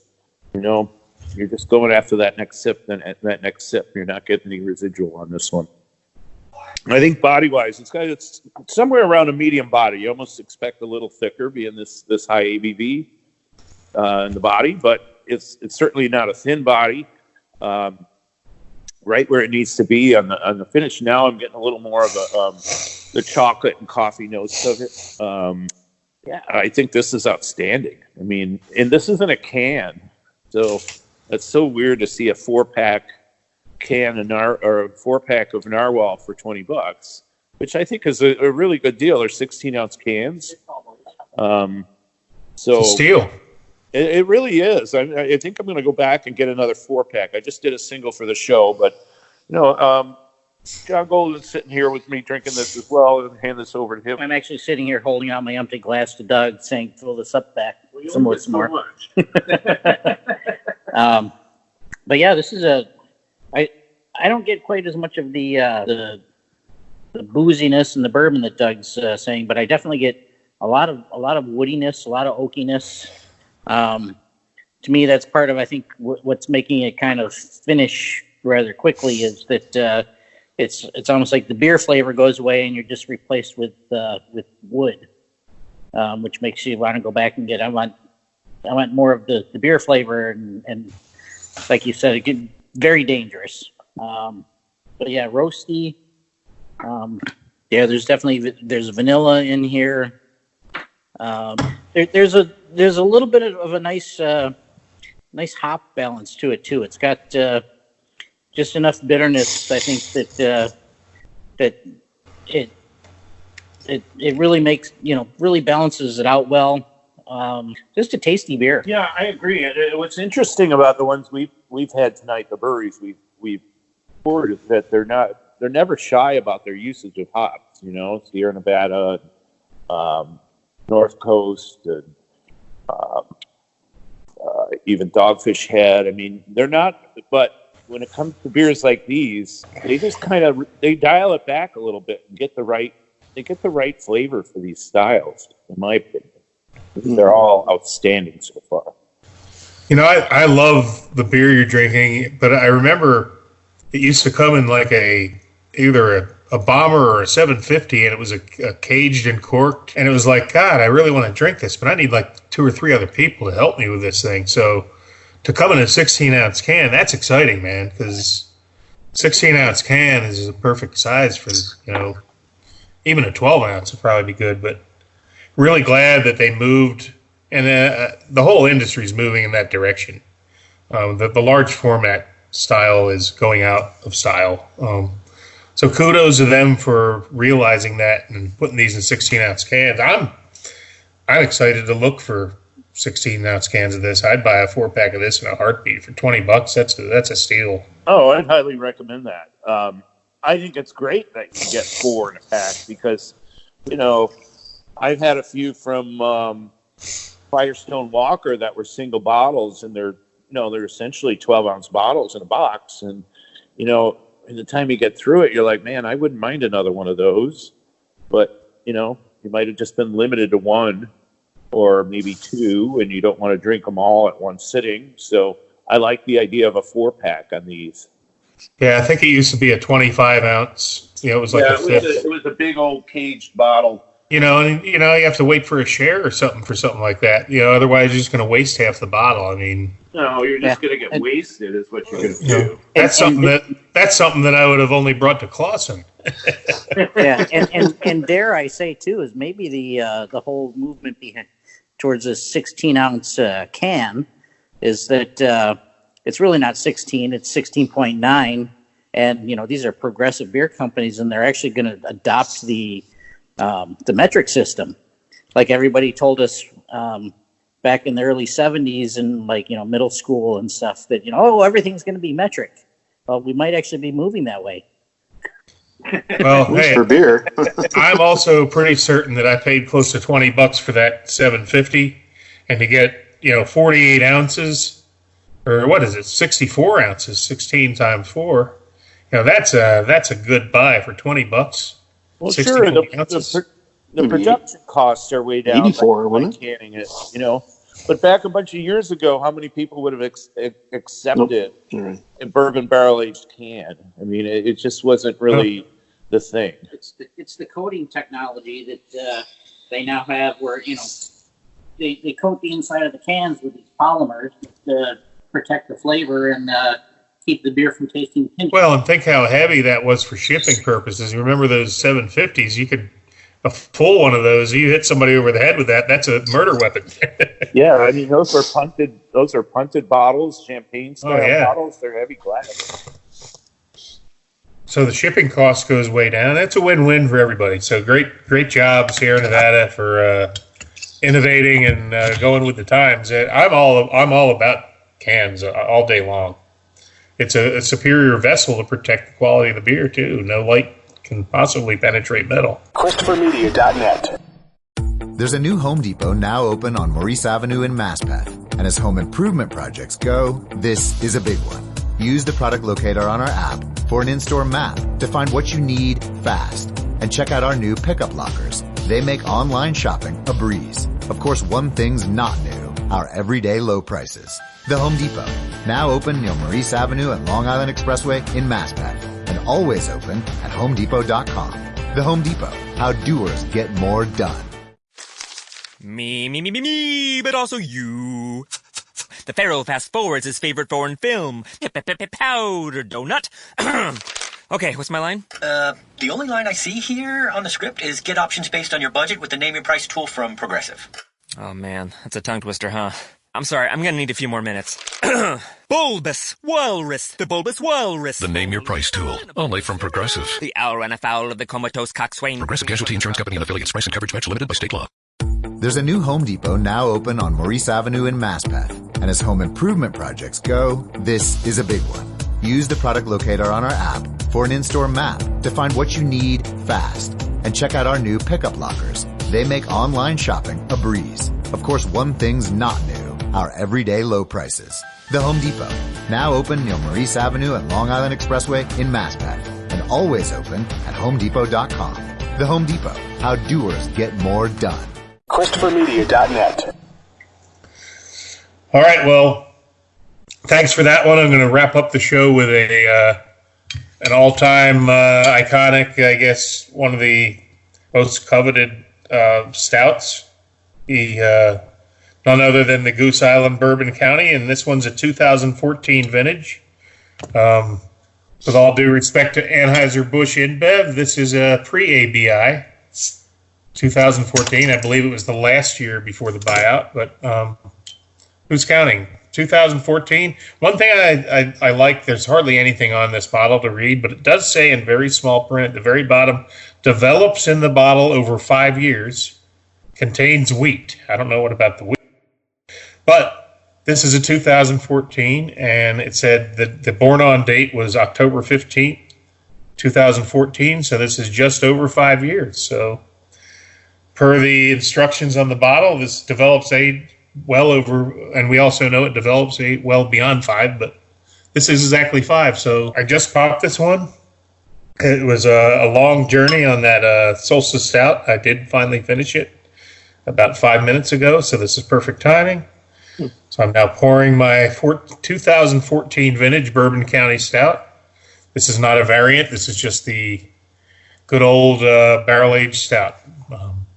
you're just going after that next sip. Then at that next sip, you're not getting any residual on this one. I think body wise, it's somewhere around a medium body. You almost expect a little thicker, being this high ABV in the body, but it's certainly not a thin body. Right where it needs to be on the finish. Now I'm getting a little more of the chocolate and coffee notes of it. Yeah, I think this is outstanding. I mean, and this isn't a can, so that's so weird to see a 4-pack can or a 4-pack of Narwhal for $20, which I think is a really good deal. They're 16-ounce cans. So it's a steal. It really is. I think I'm going to go back and get another 4-pack. I just did a single for the show, but John Golden's sitting here with me drinking this as well, and hand this over to him. I'm actually sitting here holding out my empty glass to Doug, saying, "Fill this up back some more." But yeah, this is I don't get quite as much of the booziness and the bourbon that Doug's saying, but I definitely get a lot of woodiness, a lot of oakiness. To me, that's part of, I think, what's making it kind of finish rather quickly is that it's almost like the beer flavor goes away and you're just replaced with wood, which makes you want to go back and I want more of the beer flavor and like you said, it get very dangerous. But yeah, roasty. There's vanilla in here. There's a little bit of a nice hop balance to it too. It's got just enough bitterness, I think, that it really makes really balances it out well. Just a tasty beer. Yeah, I agree. What's interesting about the ones we've had tonight, the breweries we've poured, is that they're never shy about their usage of hops. Sierra Nevada, North Coast, and even Dogfish Head. I mean, they're not. But when it comes to beers like these, they just they dial it back a little bit and get the right flavor for these styles. In my opinion, they're all outstanding so far. I love the beer you're drinking, but I remember it used to come in like either a bomber or a 750, and it was a caged and corked. And it was like, God, I really want to drink this, but I need like 2 or 3 other people to help me with this thing. So to come in a 16-ounce can, that's exciting, man, because 16-ounce can is the perfect size for, even a 12-ounce would probably be good. But really glad that they moved, and the whole industry is moving in that direction. The large format style is going out of style. So kudos to them for realizing that and putting these in 16-ounce cans. I'm excited to look for 16-ounce cans of this. I'd buy a 4-pack of this in a heartbeat for $20. That's a steal. Oh, I'd highly recommend that. I think it's great that you get 4 in a pack because, I've had a few from Firestone Walker that were single bottles, and they're essentially 12-ounce bottles in a box, and in the time you get through it, you're like, man, I wouldn't mind another one of those. But, you might have just been limited to 1 or maybe 2, and you don't want to drink them all at one sitting. So I like the idea of a 4-pack on these. Yeah, I think it used to be a 25-ounce. It was like it was a big old caged bottle. You have to wait for a share or something for something like that. Otherwise you're just going to waste half the bottle. I mean, no, you're just going to get wasted, is what you're going to do. That's something that I would have only brought to Clausen. Yeah, and dare I say too is maybe the whole movement towards a 16-ounce can is that it's really not 16; it's 16.9, and these are progressive beer companies, and they're actually going to adopt the metric system, like everybody told us back in the early 70s and middle school and stuff that everything's going to be metric. Well, we might actually be moving that way. Well, hey, for beer. I'm also pretty certain that I paid close to $20 for that 750, and to get 48 ounces, or what is it, 64 ounces, 16 times 4. That's a good buy for $20. Well, sure. The production costs are way down. 84, by canning it, But back a bunch of years ago, how many people would have accepted a bourbon barrel aged can? I mean, it just wasn't really the thing. It's the coating technology that they now have, where they coat the inside of the cans with these polymers to protect the flavor and keep the beer from tasting pink. Well, and think how heavy that was for shipping purposes. You remember those 750s? You could a full one of those. You hit somebody over the head with that. That's a murder weapon. Yeah, I mean those are punted. Those are punted bottles, champagne style bottles. They're heavy glass. So the shipping cost goes way down. That's a win-win for everybody. So great job, Sierra Nevada, for innovating and going with the times. I'm all about cans all day long. It's a superior vessel to protect the quality of the beer too. No light can possibly penetrate metal. ChristopherMedia.net. There's a new Home Depot now open on Maurice Avenue in Masspeth. And as home improvement projects go, this is a big one. Use the product locator on our app for an in-store map to find what you need fast. And check out our new pickup lockers. They make online shopping a breeze. Of course, one thing's not new, our everyday low prices. The Home Depot, now open near Maurice Avenue and Long Island Expressway in Masspeth, and always open at HomeDepot.com. The Home Depot, how doers get more done. Me, but also you. The Pharaoh fast forwards his favorite foreign film, Powder Donut. Okay, what's my line? The only line I see here on the script is get options based on your budget with the name your price tool from Progressive. Oh man, that's a tongue twister, huh? I'm sorry, I'm gonna need a few more minutes. Bulbous Walrus, the Bulbous Walrus. The Name Your Price tool, only from Progressive. The owl ran afoul of the comatose coxswain. Progressive Casualty Insurance Company and affiliates. Price and coverage match limited by state law. There's a new Home Depot now open on Maurice Avenue in Masspeth. And as home improvement projects go, this is a big one. Use the product locator on our app for an in-store map to find what you need fast. And check out our new pickup lockers. They make online shopping a breeze. Of course, one thing's not new, our everyday low prices. The Home Depot, now open near Maurice Avenue and Long Island Expressway in Masspeth, and always open at HomeDepot.com. The Home Depot, how doers get more done. ChristopherMedia.net. All right, well, thanks for that one. I'm going to wrap up the show with an all-time iconic, I guess, one of the most coveted stouts. None other than the Goose Island Bourbon County, and this one's a 2014 vintage. With all due respect to Anheuser-Busch InBev, this is a pre-ABI, 2014. I believe it was the last year before the buyout, but who's counting? 2014. One thing I like, there's hardly anything on this bottle to read, but it does say in very small print at the very bottom, develops in the bottle over 5 years, contains wheat. I don't know what about the wheat. But this is a 2014, and it said that the born-on date was October 15th, 2014, so this is just over 5 years. So per the instructions on the bottle, this develops well over, and we also know it develops well beyond 5, but this is exactly 5. So I just popped this one. It was a long journey on that Solstice Stout. I did finally finish it about 5 minutes ago, so this is perfect timing. So I'm now pouring my 2014 vintage Bourbon County Stout. This is not a variant. This is just the good old barrel-aged stout.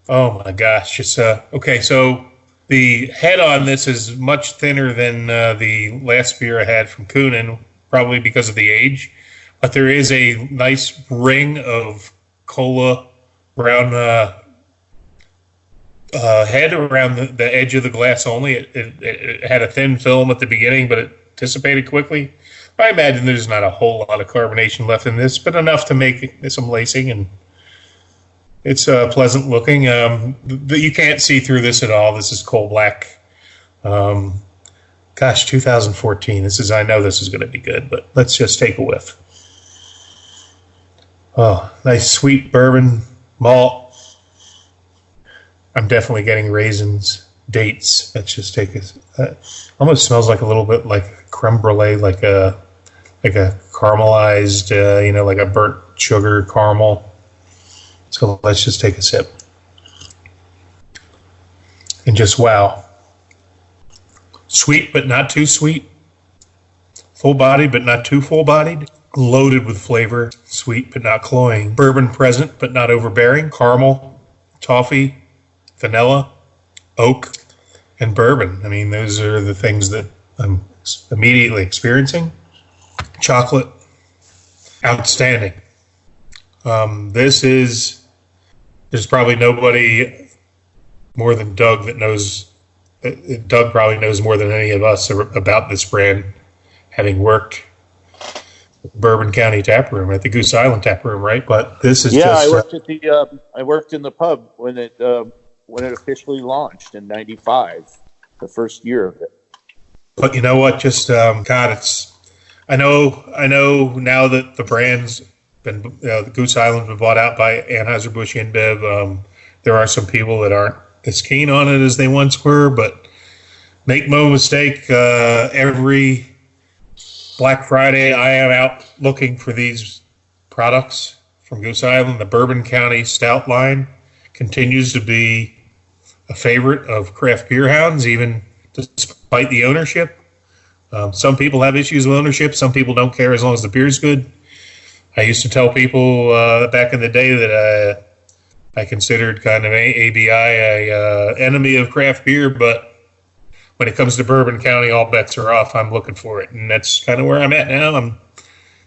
Oh, my gosh. It's okay, so the head on this is much thinner than the last beer I had from Coonan, probably because of the age. But there is a nice ring of cola brown head around the edge of the glass only. It had a thin film at the beginning, but it dissipated quickly. I imagine there's not a whole lot of carbonation left in this, but enough to make some lacing, and it's pleasant looking. You can't see through this at all. This is coal black. Gosh, 2014. I know this is going to be good, but let's just take a whiff. Oh, nice sweet bourbon malt. I'm definitely getting raisins, dates. Let's just take a. Almost smells like a little bit like creme brulee, like a caramelized, like a burnt sugar caramel. So let's just take a sip. And just wow. Sweet, but not too sweet. Full-bodied, but not too full-bodied. Loaded with flavor. Sweet, but not cloying. Bourbon present, but not overbearing. Caramel, toffee, vanilla, oak, and bourbon. I mean, those are the things that I'm immediately experiencing. Chocolate, outstanding. There's probably nobody more than Doug that knows. Doug probably knows more than any of us about this brand, having worked Bourbon County Tap Room at the Goose Island Tap Room, right? But this is I worked at I worked in the pub when it officially launched in '95, the first year of it. But you know what? Just God, I know now that the brand's been the Goose Island's been bought out by Anheuser-Busch InBev. There are some people that aren't as keen on it as they once were, but make no mistake, every Black Friday I am out looking for these products from Goose Island. The Bourbon County Stout line continues to be a favorite of craft beer hounds, even despite the ownership. Some people have issues with ownership. Some people don't care as long as the beer's good. I used to tell people back in the day that I considered kind of ABI a enemy of craft beer, but when it comes to Bourbon County, all bets are off. I'm looking for it, and that's kind of where I'm at now. I'm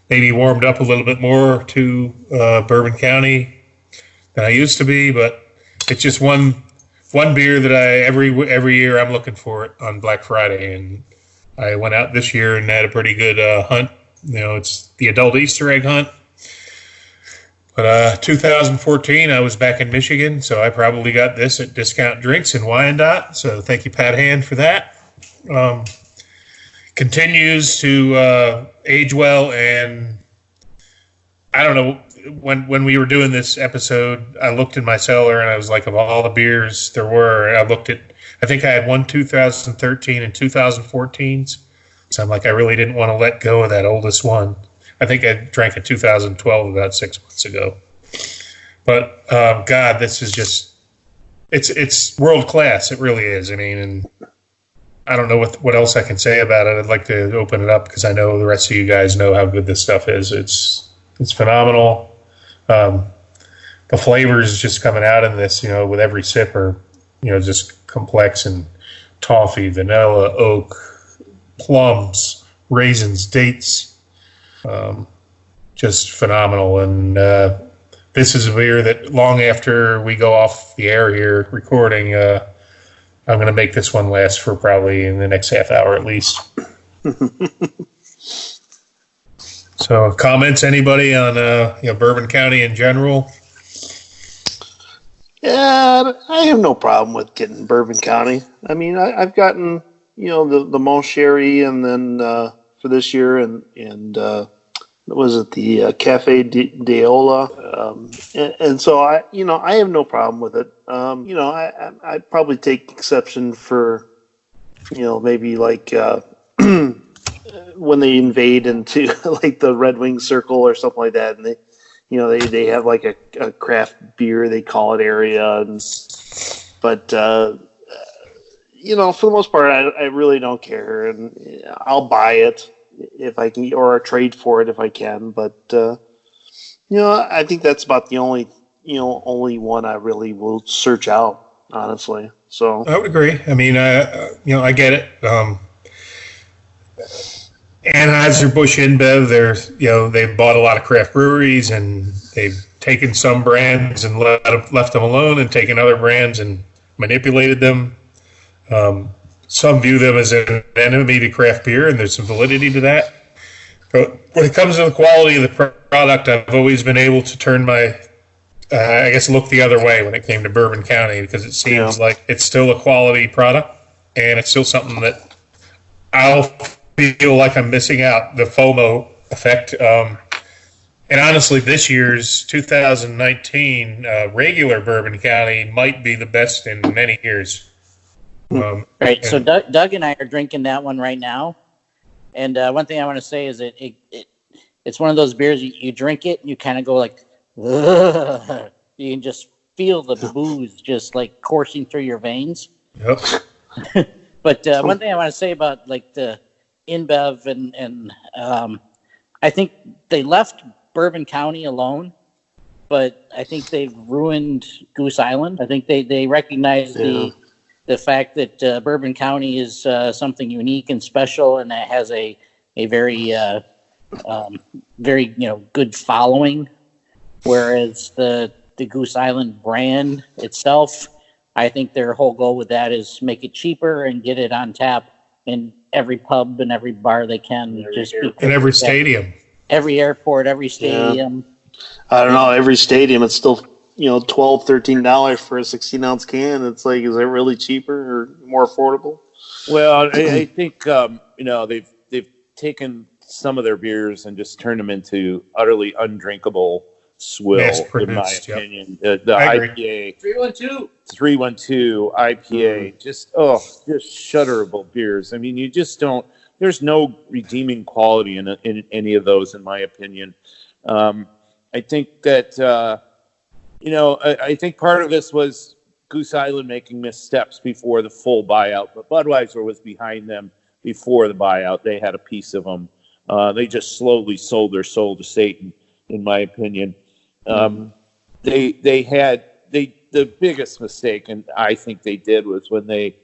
maybe warmed up a little bit more to Bourbon County than I used to be, but it's just one beer that every year I'm looking for it on Black Friday, and I went out this year and had a pretty good hunt. It's the adult Easter egg hunt. But 2014, I was back in Michigan, so I probably got this at Discount Drinks in Wyandotte. So thank you, Pat Hand, for that. Continues to age well, and I don't know, when we were doing this episode, I looked in my cellar and I was like, of all the beers there were, I think I had one 2013 and 2014s. So I'm like, I really didn't want to let go of that oldest one. I think I drank a 2012 about 6 months ago. But, God, this is just, it's world class. It really is. I mean, and I don't know what else I can say about it. I'd like to open it up because I know the rest of you guys know how good this stuff is. It's It's phenomenal. The flavors just coming out in this, with every sip are, just complex, and toffee, vanilla, oak, plums, raisins, dates, just phenomenal. And this is a beer that long after we go off the air here recording, I'm going to make this one last for probably in the next half hour at least. So comments, anybody on Bourbon County in general? Yeah, I have no problem with getting Bourbon County. I mean, I've gotten the Malt Sherry, and then for this year, and was it the Cafe Deola? And so I have no problem with it. I'd probably take exception for maybe like when they invade into like the Red Wing Circle or something like that, and they have like a craft beer, they call it area, but for the most part, I really don't care, and I'll buy it if I can, or trade for it if I can. But I think that's about the only one I really will search out, honestly. So I would agree. I mean, I get it. Anheuser-Busch InBev, they've bought a lot of craft breweries, and they've taken some brands and left them alone, and taken other brands and manipulated them. Some view them as an enemy to craft beer, and there's some validity to that. But when it comes to the quality of the product, I've always been able to turn my, look the other way when it came to Bourbon County, because it seems like it's still a quality product, and it's still something that I'll feel like I'm missing out, the FOMO effect. And honestly, this year's 2019 regular Bourbon County might be the best in many years. Right. So Doug and I are drinking that one right now. And one thing I want to say is that it's one of those beers, you drink it, and you kind of go like, ugh. You can just feel the booze just like coursing through your veins. Yep. But one thing I want to say about like the InBev and I think they left Bourbon County alone, but I think they've ruined Goose Island. I think they recognize the fact that Bourbon County is something unique and special, and that has a very very good following, whereas the Goose Island brand itself, I think their whole goal with that is make it cheaper and get it on tap in every pub and every bar they can. In every stadium. Every airport, every stadium. I don't know, every stadium, it's still $12, $13 for a 16-ounce can. It's like, is it really cheaper or more affordable? Well, I think they've taken some of their beers and just turned them into utterly undrinkable swill, in my opinion. The IPA 312 IPA, just shudderable beers. I mean, you just don't. There's no redeeming quality in any of those, in my opinion. I think that I think part of this was Goose Island making missteps before the full buyout, but Budweiser was behind them before the buyout. They had a piece of them. They just slowly sold their soul to Satan, in my opinion. The biggest mistake, and I think they did, was when they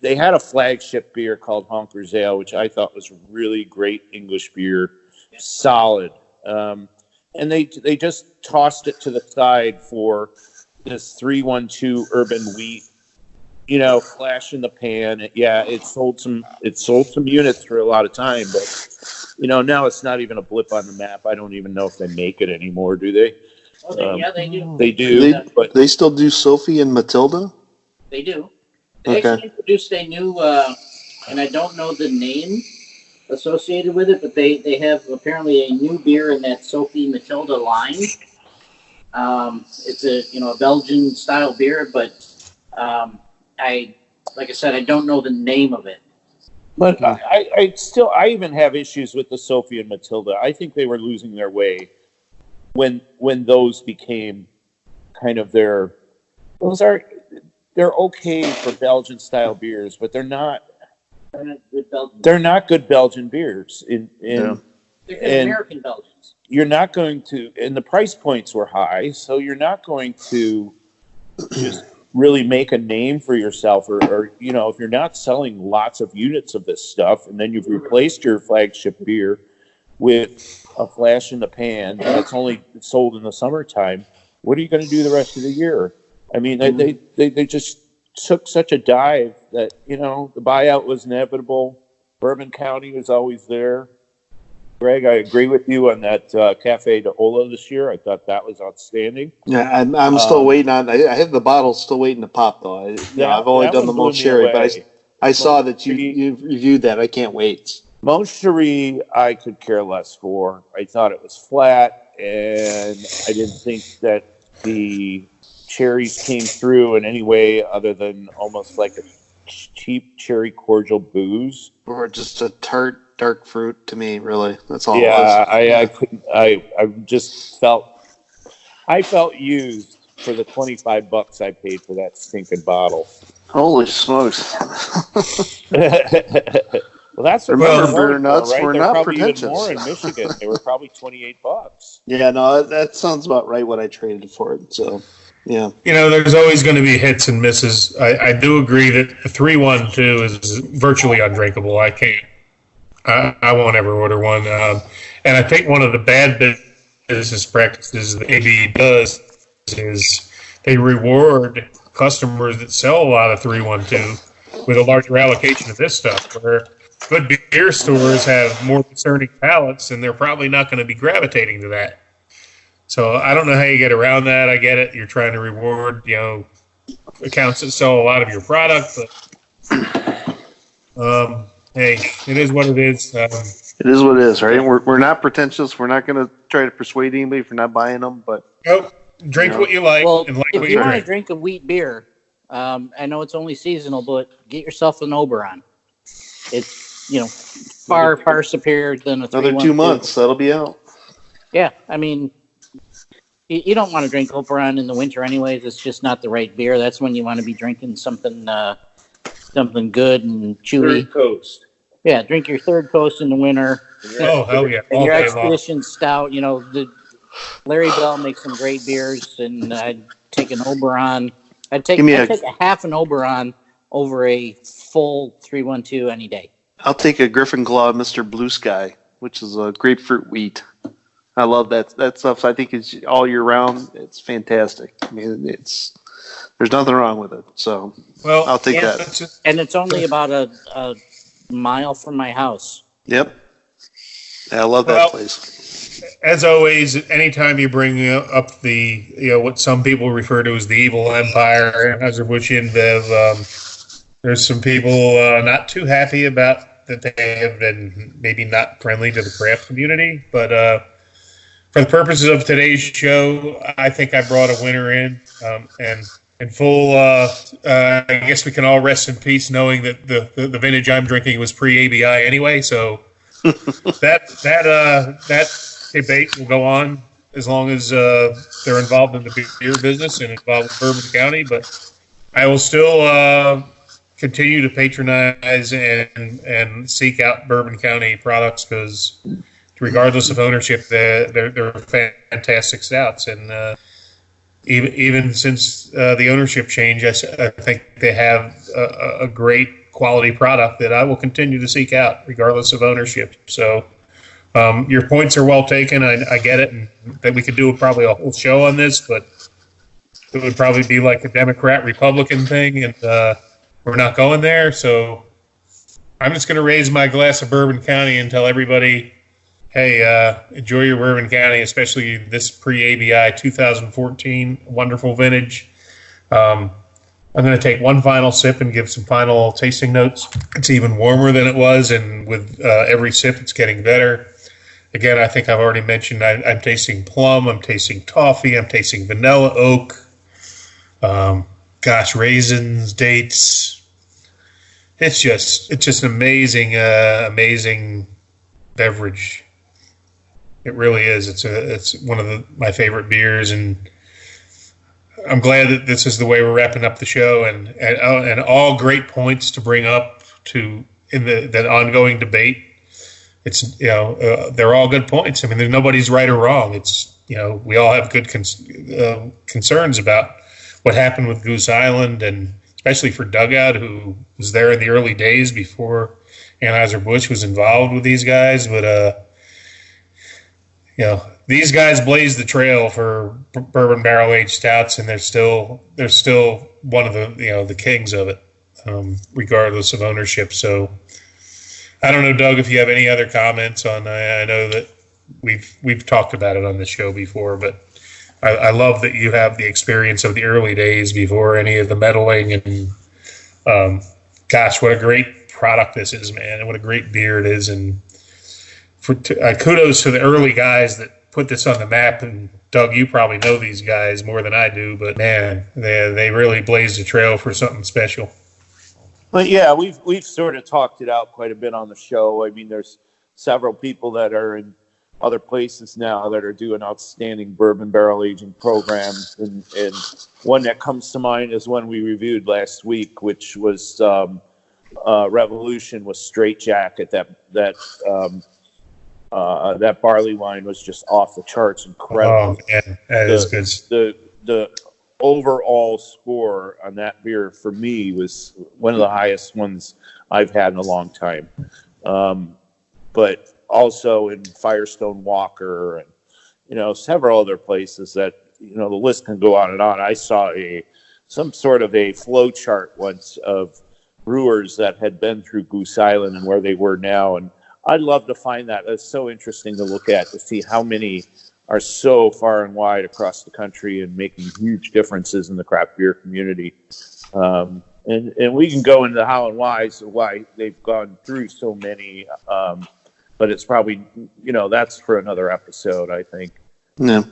had a flagship beer called Honker's Ale, which I thought was really great English beer, solid. And they just tossed it to the side for this 312 Urban Wheat, flash in the pan. It sold some units for a lot of time, but now it's not even a blip on the map. I don't even know if they make it anymore. Do they? They do. They do. But they still do Sophie and Matilda? They do. They actually introduced a new, and I don't know the name associated with it, but they have apparently a new beer in that Sophie Matilda line. It's a Belgian style beer, but like I said, I don't know the name of it. But I even have issues with the Sophie and Matilda. I think they were losing their way when those became kind of they're okay for Belgian style beers, but they're not good Belgian beers. They're good American Belgians. you're not going to, and the price points were high, so you're not going to just really make a name for yourself, or you know, if you're not selling lots of units of this stuff, and then you've replaced your flagship beer with a flash in the pan that's only sold in the summertime, what are you going to do the rest of the year? I mean, they just took such a dive that, you know, the buyout was inevitable. Bourbon County was always there. Greg, I agree with you on that Cafe de Ola this year. I thought that was outstanding. Yeah, I'm still waiting on. I have the bottle still waiting to pop though. I've only done the Malt Sherry, but I saw that you reviewed that. I can't wait. Malt Sherry, I could care less for. I thought it was flat, and I didn't think that the cherries came through in any way other than almost like a cheap cherry cordial booze, or just a tart dark fruit to me. Really, that's all. Yeah, I couldn't. I just felt used for the $25 I paid for that stinking bottle. Holy smokes! Well, that's what remember beer nuts. Right? We're They're not probably pretentious. even more in Michigan. They were probably $28. Yeah, no, that sounds about right. What I traded for it. So, yeah. You know, there's always going to be hits and misses. I do agree that the 312 is virtually undrinkable. I can't. I won't ever order one. And I think one of the bad business practices that AB does is they reward customers that sell a lot of 312 with a larger allocation of this stuff, where good beer stores have more discerning palates, and they're probably not going to be gravitating to that. So I don't know how you get around that. I get it. You're trying to reward, you know, accounts that sell a lot of your product, but hey, it is what it is. It is what it is, right? We're not pretentious. We're not going to try to persuade anybody for not buying them, but nope. Drink what you like and like if what you you want to drink. drink a wheat beer, I know it's only seasonal, but get yourself an Oberon. It's, you know, far superior than a 312. Another 2 months, that'll be out. Yeah, I mean, you don't want to drink Oberon in the winter anyways. It's just not the right beer. That's when you want to be drinking something good and chewy. Third Coast. Yeah, drink your Third Coast in the winter. Oh, hell yeah. And your Expedition Stout, you know, Larry Bell makes some great beers, and I'd take an Oberon. I'd take a half an Oberon over a full 312 any day. I'll take a Griffin Claw Mr. Blue Sky, which is a grapefruit wheat. I love that stuff. I think it's all year round. It's fantastic. I mean, there's nothing wrong with it. So I'll take that. And it's only about a mile from my house. Yep. Yeah, I love that place. As always, anytime you bring up the, you know, what some people refer to as the evil empire, Anheuser-Busch InBev, there's some people not too happy about that they have been maybe not friendly to the craft community. But for the purposes of today's show, I think I brought a winner in, and in full, I guess we can all rest in peace knowing that the vintage I'm drinking was pre-ABI anyway. So that debate will go on as long as they're involved in the beer business and involved with Bourbon County. But I will still continue to patronize and seek out Bourbon County products because, regardless of ownership, they're fantastic stouts. And even since the ownership change, I think they have a great quality product that I will continue to seek out regardless of ownership. So your points are well taken. I get it, and that we could do probably a whole show on this, but it would probably be like a Democrat-Republican thing, and we're not going there. So I'm just going to raise my glass of Bourbon County and tell everybody, hey, enjoy your Bourbon County, especially this pre-ABI 2014 wonderful vintage. I'm going to take one final sip and give some final tasting notes. It's even warmer than it was, and with every sip, it's getting better. Again, I think I've already mentioned I'm tasting plum, I'm tasting toffee, I'm tasting vanilla oak, raisins, dates. It's just an amazing beverage. It really is. It's one of my favorite beers, and I'm glad that this is the way we're wrapping up the show, and all great points to bring up in that ongoing debate. it's they're all good points. I mean, nobody's right or wrong. It's we all have good concerns about what happened with Goose Island, and especially for Dugout, who was there in the early days before Anheuser-Busch was involved with these guys. But these guys blazed the trail for bourbon barrel aged stouts, and they're still one of the kings of it, regardless of ownership. So I don't know, Doug, if you have any other comments on. I know that we've talked about it on the show before, but I love that you have the experience of the early days before any of the meddling. And gosh, what a great product this is, man, and what a great beer it is. And kudos to the early guys that put this on the map. And Doug, you probably know these guys more than I do, but man, they really blazed the trail for something special. Well, yeah, we've sort of talked it out quite a bit on the show. I mean, there's several people that are in other places now that are doing outstanding bourbon barrel aging programs, and one that comes to mind is one we reviewed last week, which was Revolution with Straight Jacket. That barley wine was just off the charts, incredible. Oh man, that is good. The overall score on that beer for me was one of the highest ones I've had in a long time. But also in Firestone Walker and several other places that the list can go on and on. I saw some sort of a flow chart once of brewers that had been through Goose Island and where they were now, and I'd love to find that. It's so interesting to look at, to see how many are so far and wide across the country and making huge differences in the craft beer community. And we can go into how and why they've gone through so many, but it's probably, that's for another episode, I think. Yeah.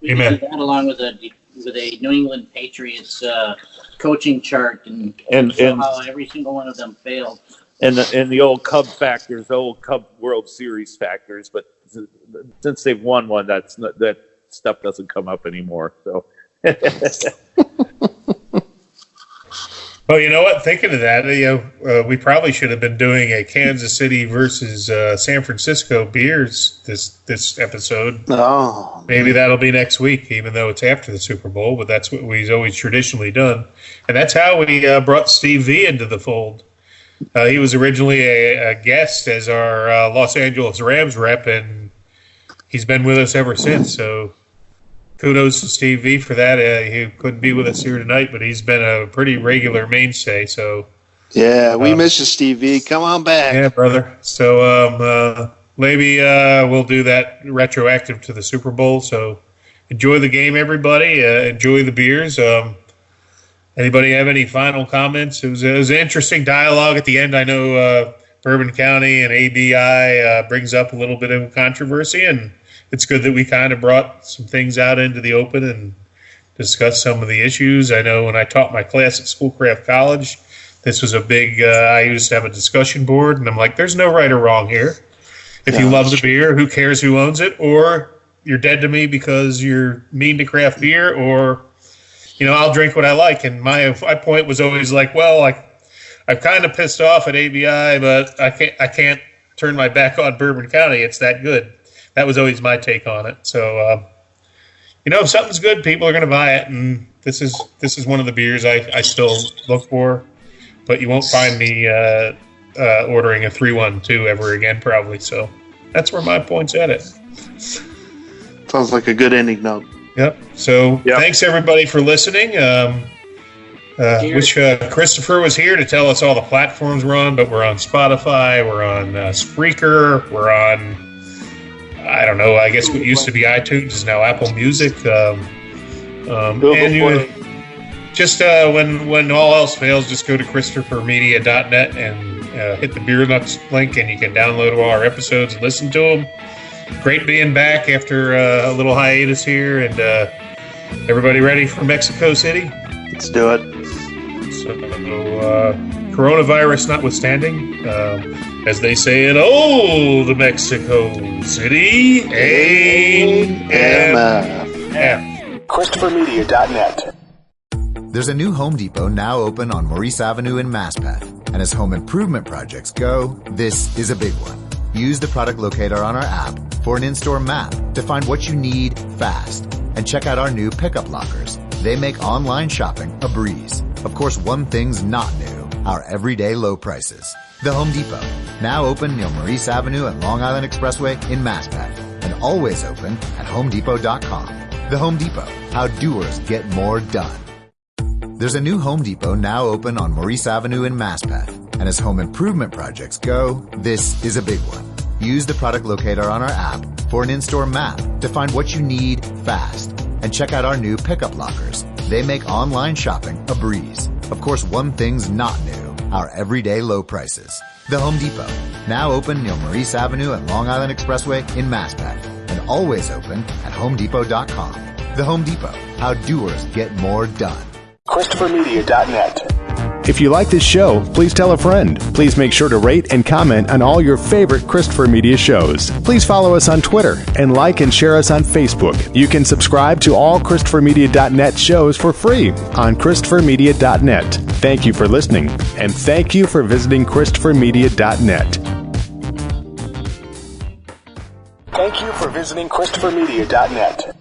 We can do that along with a New England Patriots coaching chart and show how every single one of them failed. And the old Cub factors, the old Cub World Series factors, but since they've won one, that stuff doesn't come up anymore. So, well, you know what? Thinking of that, we probably should have been doing a Kansas City versus San Francisco beers this episode. Oh, maybe that'll be next week, even though it's after the Super Bowl. But that's what we've always traditionally done, and that's how we brought Steve V into the fold. He was originally a guest as our Los Angeles Rams rep, and he's been with us ever since. So kudos to Steve V for that. He couldn't be with us here tonight, but he's been a pretty regular mainstay. So yeah, we miss you, Steve V. Come on back. Yeah, brother. So maybe we'll do that retroactive to the Super Bowl. So enjoy the game, everybody. Enjoy the beers. Anybody have any final comments? It was an interesting dialogue at the end. I know Bourbon County and ABI brings up a little bit of controversy, and it's good that we kind of brought some things out into the open and discussed some of the issues. I know when I taught my class at Schoolcraft College, this was a big, I used to have a discussion board, and I'm like, there's no right or wrong here. If you love the beer, who cares who owns it? Or you're dead to me because you're mean to craft beer, or I'll drink what I like. And my point was always like, well, I'm kind of pissed off at ABI, but I can't turn my back on Bourbon County. It's that good. That was always my take on it. So, if something's good, people are going to buy it. And this is one of the beers I still look for, but you won't find me ordering a 312 ever again, probably. So that's where my point's at it. Sounds like a good ending note. Yep. So thanks everybody for listening. Wish Christopher was here to tell us all the platforms we're on, but we're on Spotify, we're on Spreaker, we're on, I don't know, I guess what used to be iTunes is now Apple Music. And you just when all else fails, just go to ChristopherMedia.net and hit the Beer Nuts link, and you can download all our episodes and listen to them. Great being back after a little hiatus here, and everybody ready for Mexico City? Let's do it. So, coronavirus notwithstanding, as they say in old Mexico City, AMF. ChristopherMedia.net. There's a new Home Depot now open on Maurice Avenue in Maspeth, and as home improvement projects go, this is a big one. Use the product locator on our app for an in-store map to find what you need fast. And check out our new pickup lockers. They make online shopping a breeze. Of course, one thing's not new, our everyday low prices. The Home Depot, now open near Maurice Avenue and Long Island Expressway in Maspeth, and always open at HomeDepot.com. The Home Depot, how doers get more done. There's a new Home Depot now open on Maurice Avenue in Maspeth, and as home improvement projects go, this is a big one. Use the product locator on our app for an in-store map to find what you need fast. And check out our new pickup lockers. They make online shopping a breeze. Of course, one thing's not new, our everyday low prices. The Home Depot, now open near Maurice Avenue and Long Island Expressway in Maspeth, and always open at HomeDepot.com. The Home Depot, how doers get more done. ChristopherMedia.net. If you like this show, please tell a friend. Please make sure to rate and comment on all your favorite Christopher Media shows. Please follow us on Twitter and like and share us on Facebook. You can subscribe to all ChristopherMedia.net shows for free on ChristopherMedia.net. Thank you for listening, and thank you for visiting ChristopherMedia.net. Thank you for visiting ChristopherMedia.net.